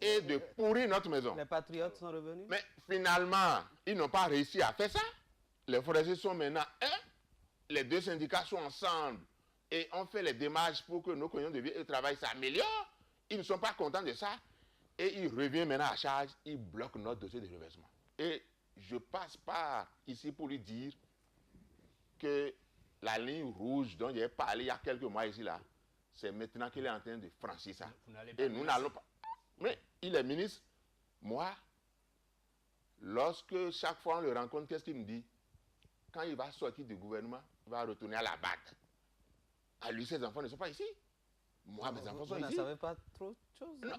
et de pourrir notre maison. Les patriotes sont revenus? Mais finalement, ils n'ont pas réussi à faire ça. Les forestiers sont maintenant un. Les deux syndicats sont ensemble et on fait les démarches pour que nos conditions de vie et de travail s'améliorent. Ils ne sont pas contents de ça. Et ils reviennent maintenant à charge, ils bloquent notre dossier de reversement. Et je passe par ici pour lui dire que la ligne rouge dont j'ai parlé il y a quelques mois ici, là, c'est maintenant qu'il est en train de franchir ça. Et nous n'allons pas. Mais il est ministre. Moi, lorsque chaque fois on le rencontre, qu'est-ce qu'il me dit? Quand il va sortir du gouvernement, il va retourner à la BAD. À lui, ses enfants ne sont pas ici. Moi, mes enfants sont ici. Vous ne savez pas trop de choses? Non,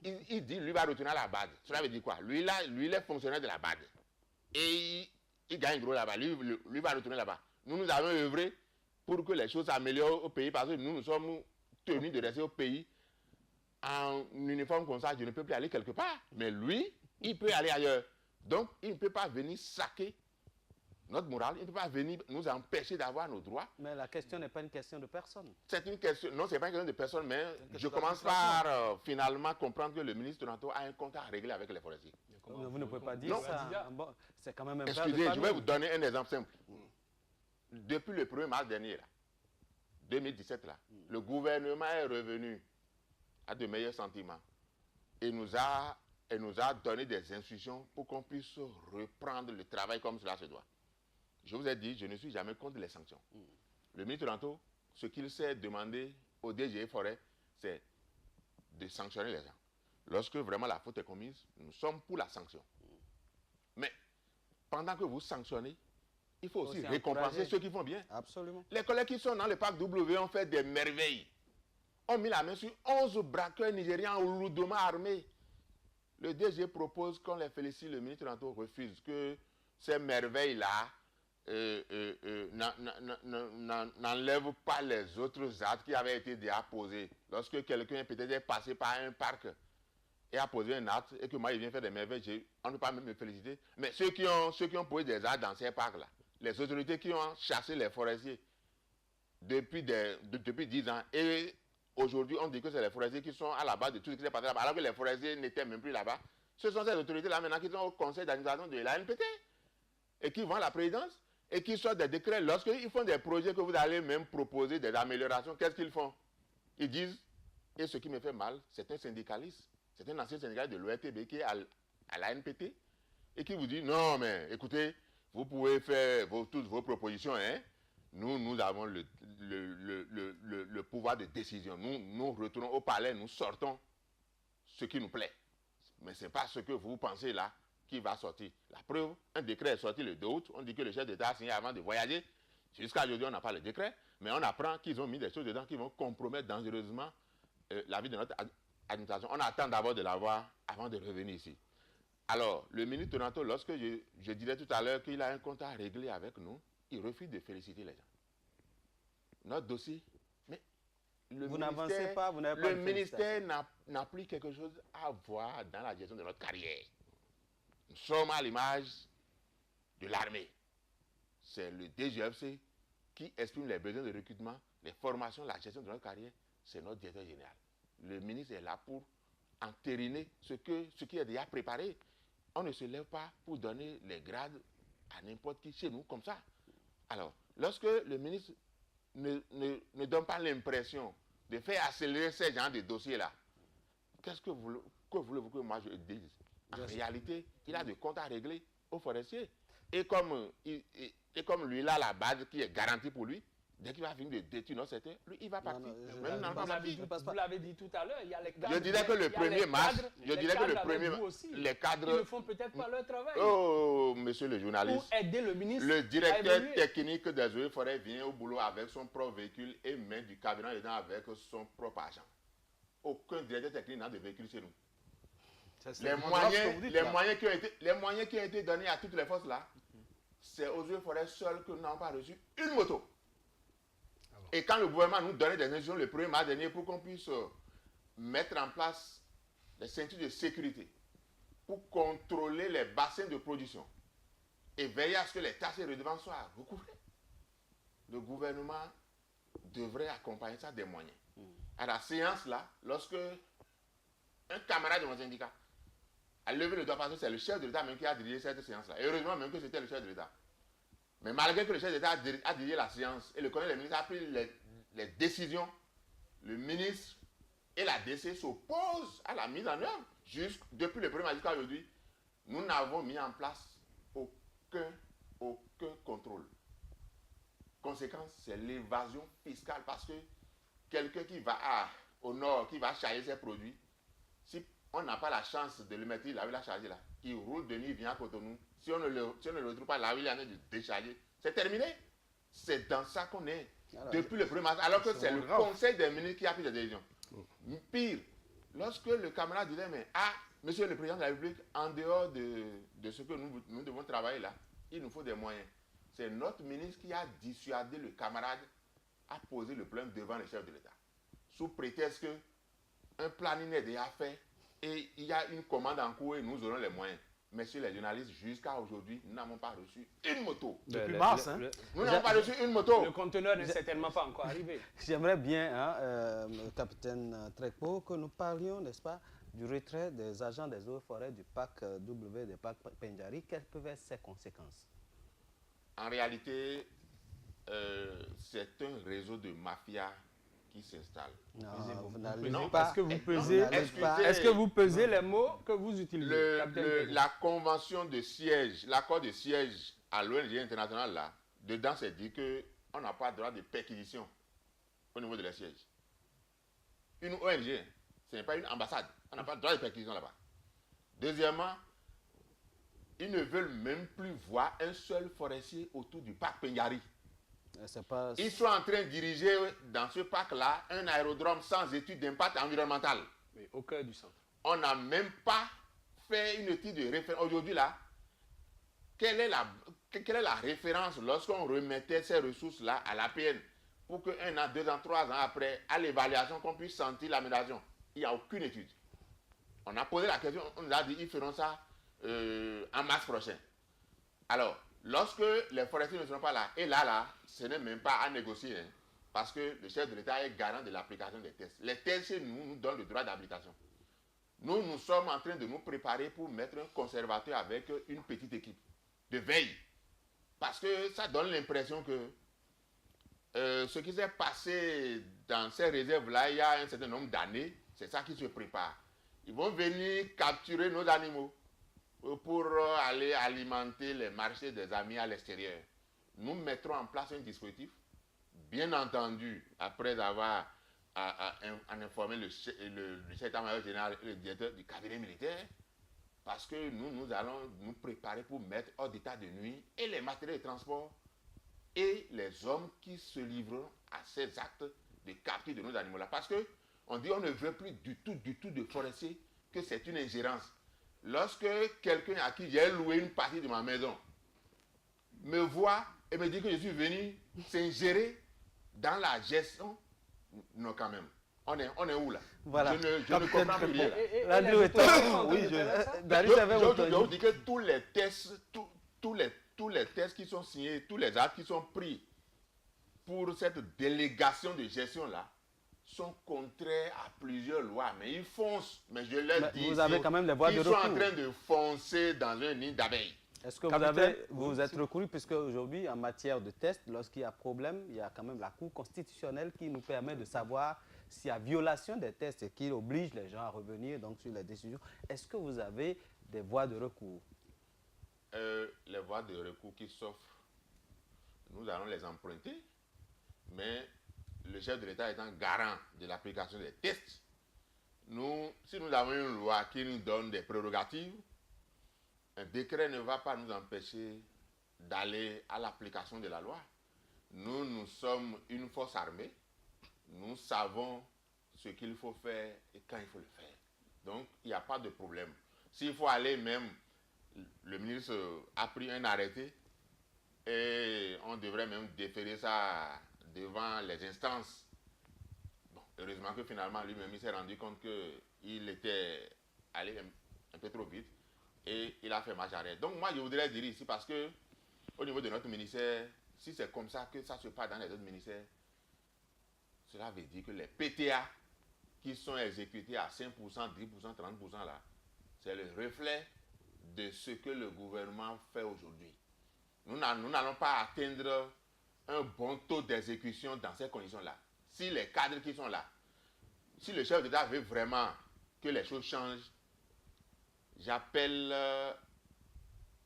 il dit lui va retourner à la BAD. Cela veut dire quoi? Lui, là, lui, il est fonctionnaire de la BAD. Et il gagne gros là-bas. Lui va retourner là-bas. Nous avons œuvré pour que les choses s'améliorent au pays parce que nous sommes tenus de rester au pays en uniforme comme ça. Je ne peux plus aller quelque part. Mais lui, il peut aller ailleurs. Donc, il ne peut pas venir saquer notre morale. Il ne peut pas venir nous empêcher d'avoir nos droits. Mais la question n'est pas une question de personne. C'est une question, non, ce n'est pas une question de personne, mais je commence par finalement comprendre que le ministre Toronto a un compte à régler avec les forestiers. Vous ne pouvez pas dire ça. Bon, c'est quand même un père de Excusez, je famille. vais vous donner un exemple simple. Depuis le 1er mars dernier, là, 2017, là, le gouvernement est revenu à de meilleurs sentiments et nous a donné des instructions pour qu'on puisse reprendre le travail comme cela se doit. Je vous ai dit, je ne suis jamais contre les sanctions. Le ministre Toronto, ce qu'il s'est demandé au DG Forêt, c'est de sanctionner les gens. Lorsque vraiment la faute est commise, nous sommes pour la sanction. Mais pendant que vous sanctionnez, il faut aussi récompenser ceux qui font bien. Absolument. Les collègues qui sont dans le parc W ont fait des merveilles. Ont mis la main sur 11 braqueurs nigérians lourdement armés. Le DG propose qu'on les félicite, le ministre Toronto refuse que ces merveilles-là n'enlève pas les autres actes qui avaient été déjà posés. Lorsque quelqu'un peut-être est passé par un parc et a posé un acte et que moi il vient faire des merveilles, on ne peut pas même me féliciter. Mais ceux qui ont posé des actes dans ces parcs-là, les autorités qui ont chassé les forestiers depuis 10 ans, et aujourd'hui on dit que c'est les forestiers qui sont à la base de tout ce qui s'est passé là-bas, alors que les forestiers n'étaient même plus là-bas. Ce sont ces autorités-là maintenant qui sont au conseil d'administration de la NPT et qui vont à la présidence et qui sortent des décrets. Lorsqu'ils font des projets que vous allez même proposer, des améliorations, qu'est-ce qu'ils font? Ils disent, et ce qui me fait mal, c'est un syndicaliste, c'est un ancien syndicaliste de l'ORTB qui est à la NPT et qui vous dit, non mais écoutez, vous pouvez faire toutes vos propositions, hein? Nous avons le pouvoir de décision. Nous retournons au palais, nous sortons ce qui nous plaît. Mais ce n'est pas ce que vous pensez là qui va sortir. La preuve, un décret est sorti le 2 août, on dit que le chef d'État a signé avant de voyager. Jusqu'à aujourd'hui, on n'a pas le décret, mais on apprend qu'ils ont mis des choses dedans qui vont compromettre dangereusement la vie de notre administration. On attend d'abord de l'avoir avant de revenir ici. Alors, le ministre Toronto, lorsque je disais tout à l'heure qu'il a un compte à régler avec nous, il refuse de féliciter les gens. Notre dossier, mais vous n'avancez pas, vous n'avez pas le ministère n'a plus quelque chose à voir dans la gestion de notre carrière. Nous sommes à l'image de l'armée. C'est le DGFC qui exprime les besoins de recrutement, les formations, la gestion de notre carrière. C'est notre directeur général. Le ministre est là pour entériner ce qui est déjà préparé. On ne se lève pas pour donner les grades à n'importe qui chez nous comme ça. Alors, lorsque le ministre ne donne pas l'impression de faire accélérer ces genres de dossiers-là, qu'est-ce que voulez-vous que moi je dise? En réalité, il a des comptes à régler aux forestiers. Et comme lui, il a la base qui est garantie pour lui, dès qu'il va finir de détruire notre secteur, lui, il va partir. Vous l'avez dit tout à l'heure, il y a les cadres. Je dirais que le 1er mars, les cadres... Ils ne font peut-être pas leur travail. Oh, monsieur le journaliste. Pour aider le ministre. Le directeur technique des eaux et forêts vient au boulot avec son propre véhicule et met du carburant dedans avec son propre argent. Aucun directeur technique n'a de véhicule chez nous. Les moyens qui ont été donnés à toutes les forces là, c'est aux eaux et forêts seuls que nous n'avons pas reçu une moto. Et quand le gouvernement nous donnait des instructions le 1er mars dernier pour qu'on puisse mettre en place les ceintures de sécurité pour contrôler les bassins de production et veiller à ce que les taxes et redevances soient recouvrées. Le gouvernement devrait accompagner ça des moyens. À la séance là, lorsque un camarade de mon syndicat a levé le doigt parce que c'est le chef de l'État même qui a dirigé cette séance-là. Et heureusement même que c'était le chef de l'État. Mais malgré que le chef de l'État a dirigé la séance et le Conseil des ministres a pris les décisions, le ministre et la DC s'opposent à la mise en œuvre. Depuis le 1er mai jusqu'à aujourd'hui, nous n'avons mis en place aucun contrôle. Conséquence, c'est l'évasion fiscale parce que quelqu'un qui va au nord, qui va charger ses produits, si on n'a pas la chance de le mettre là où il a chargé là, il roule de nuit, il vient à Cotonou. Si on ne le retrouve pas là où il est en train de décharger, c'est terminé. C'est dans ça qu'on est depuis le 1er mars, alors que c'est le Conseil des ministres qui a pris des décisions. Pire, lorsque le camarade disait, mais monsieur le président de la République, en dehors de ce que nous devons travailler là, il nous faut des moyens. C'est notre ministre qui a dissuadé le camarade à poser le problème devant le chef de l'État. Sous prétexte qu'un planning est déjà fait et il y a une commande en cours et nous aurons les moyens. Messieurs les journalistes, jusqu'à aujourd'hui, nous n'avons pas reçu une moto. Depuis mars, nous n'avons pas reçu une moto. Le conteneur n'est certainement pas encore arrivé. J'aimerais bien, capitaine Trekpo, que nous parlions, n'est-ce pas, du retrait des agents des eaux et forêts du parc W, des parcs Pendjari. Quelles peuvent être ses conséquences? En réalité, c'est un réseau de mafia qui s'installe. Est-ce que vous pesez les mots que vous utilisez? La convention de siège, l'accord de siège à l'ONG internationale, là, dedans, c'est dit qu'on n'a pas le droit de perquisition au niveau de la siège. Une ONG, ce n'est pas une ambassade. On n'a pas le droit de perquisition là-bas. Deuxièmement, ils ne veulent même plus voir un seul forestier autour du parc Pendjari. Ils sont en train de diriger dans ce parc-là un aérodrome sans étude d'impact environnemental. Mais au cœur du centre. On n'a même pas fait une étude de référence. Aujourd'hui, là, quelle est la référence lorsqu'on remettait ces ressources-là à l'APN pour qu'un an, 2 ans, 3 ans après, à l'évaluation, qu'on puisse sentir l'amélioration? Il n'y a aucune étude. On a posé la question, on nous a dit ils feront ça en mars prochain. Alors, lorsque les forestiers ne seront pas là, et là, ce n'est même pas à négocier, hein, parce que le chef de l'État est garant de l'application des tests. Les tests chez nous donnent le droit d'application. Nous sommes en train de nous préparer pour mettre un conservateur avec une petite équipe de veille. Parce que ça donne l'impression que ce qui s'est passé dans ces réserves-là il y a un certain nombre d'années, c'est ça qui se prépare. Ils vont venir capturer nos animaux pour aller alimenter les marchés des amis à l'extérieur. Nous mettrons en place un dispositif, bien entendu, après avoir informé le chef d'état-major général et le directeur du cabinet militaire, parce que nous allons nous préparer pour mettre hors d'état de nuit et les matériels de transport et les hommes qui se livreront à ces actes de capture de nos animaux-là. Parce qu'on dit on ne veut plus du tout de forestiers, que c'est une ingérence. Lorsque quelqu'un à qui j'ai loué une partie de ma maison me voit et me dit que je suis venu s'ingérer dans la gestion, non quand même. On est où là? Voilà. Je ne comprends plus rien. Je vous dis que tous les tests qui sont signés, tous les actes qui sont pris pour cette délégation de gestion là, sont contraires à plusieurs lois, mais ils foncent. Mais je leur dis, vous avez quand même les voies de recours. Ils sont en train de foncer dans un nid d'abeilles. Est-ce que vous êtes recouru, puisque aujourd'hui, en matière de tests, lorsqu'il y a problème, il y a quand même la Cour constitutionnelle qui nous permet de savoir s'il y a violation des tests et qui oblige les gens à revenir donc, sur les décisions. Est-ce que vous avez des voies de recours? Les voies de recours qui s'offrent, nous allons les emprunter, mais le chef de l'État étant garant de l'application des tests, si nous avons une loi qui nous donne des prérogatives, un décret ne va pas nous empêcher d'aller à l'application de la loi. Nous sommes une force armée, nous savons ce qu'il faut faire et quand il faut le faire. Donc, il n'y a pas de problème. S'il faut aller même, le ministre a pris un arrêté et on devrait même déférer ça devant les instances. Bon, heureusement que finalement lui-même il s'est rendu compte qu'il était allé un peu trop vite et il a fait marche arrière. Donc moi, je voudrais dire ici, parce que au niveau de notre ministère, si c'est comme ça que ça se passe dans les autres ministères, cela veut dire que les PTA qui sont exécutés à 5%, 10%, 30% là, c'est le reflet de ce que le gouvernement fait aujourd'hui. Nous n'allons pas atteindre un bon taux d'exécution dans ces conditions-là. Si les cadres qui sont là, si le chef d'État veut vraiment que les choses changent, j'appelle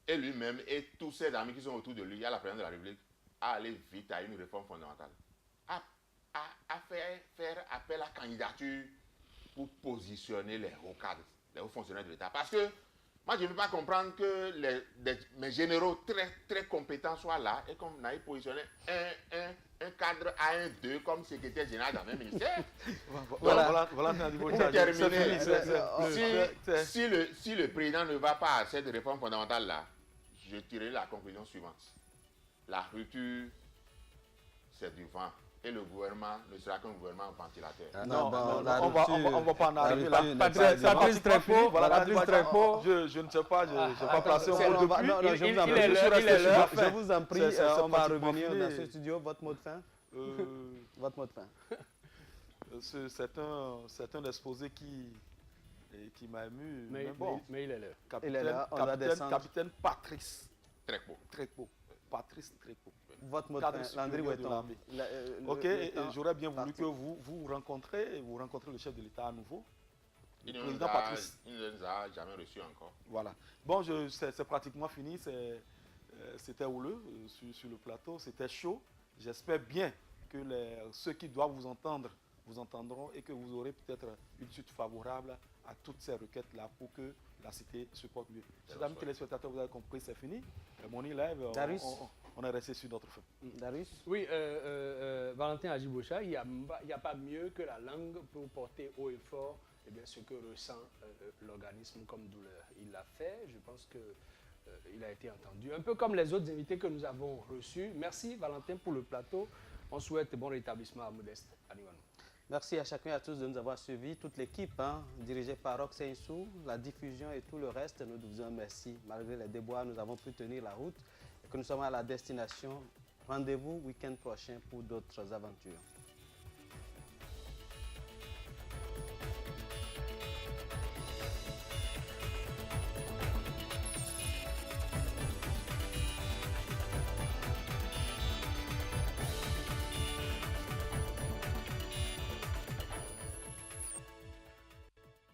et lui-même et tous ses amis qui sont autour de lui, à la présidence de la République, à aller vite à une réforme fondamentale. À faire appel à candidature pour positionner les hauts cadres, les hauts fonctionnaires de l'État. Parce que moi, je ne peux pas comprendre que mes généraux très compétents soient là et qu'on aille positionner un cadre A1-2 comme secrétaire général dans un ministère. Voilà, pour terminer, si le président ne va pas à cette réforme fondamentale-là, je tirerai la conclusion suivante. La rupture, c'est du vent. Et le gouvernement ne sera qu'un gouvernement ventilateur. Non, on va pas en arriver là. Patrice Trépeau, je ne sais pas, je n'ai pas placé un mot depuis. Non, je vous en prie, on va revenir dans ce studio. Votre mot de fin. Votre mot de fin. C'est un exposé qui m'a ému. Mais il est là. Capitaine Patrice Trépeau. Patrice Trépeau. Votre mot de fin, Landry Ouetton. Ok, j'aurais bien voulu que vous rencontrez le chef de l'État à nouveau. Il ne nous a jamais reçus encore. Voilà. Bon, c'est pratiquement fini. C'était houleux sur le plateau. C'était chaud. J'espère bien que ceux qui doivent vous entendre vous entendront et que vous aurez peut-être une suite favorable à toutes ces requêtes-là pour que la cité se porte mieux. Mesdames et spectateurs, vous avez compris, c'est fini. Morning Live, on est resté sur notre fin. Darius? Oui, Valentin Adjibocha, il n'y a pas mieux que la langue pour porter haut et fort ce que ressent l'organisme comme douleur. Il l'a fait, je pense qu'il a été entendu. Un peu comme les autres invités que nous avons reçus. Merci Valentin pour le plateau. On souhaite bon rétablissement à Modeste Aniwanou. Merci à chacun et à tous de nous avoir suivis, toute l'équipe dirigée par Rox Seinsou, la diffusion et tout le reste. Nous vous disons merci. Malgré les déboires, nous avons pu tenir la route et que nous sommes à la destination. Rendez-vous week-end prochain pour d'autres aventures.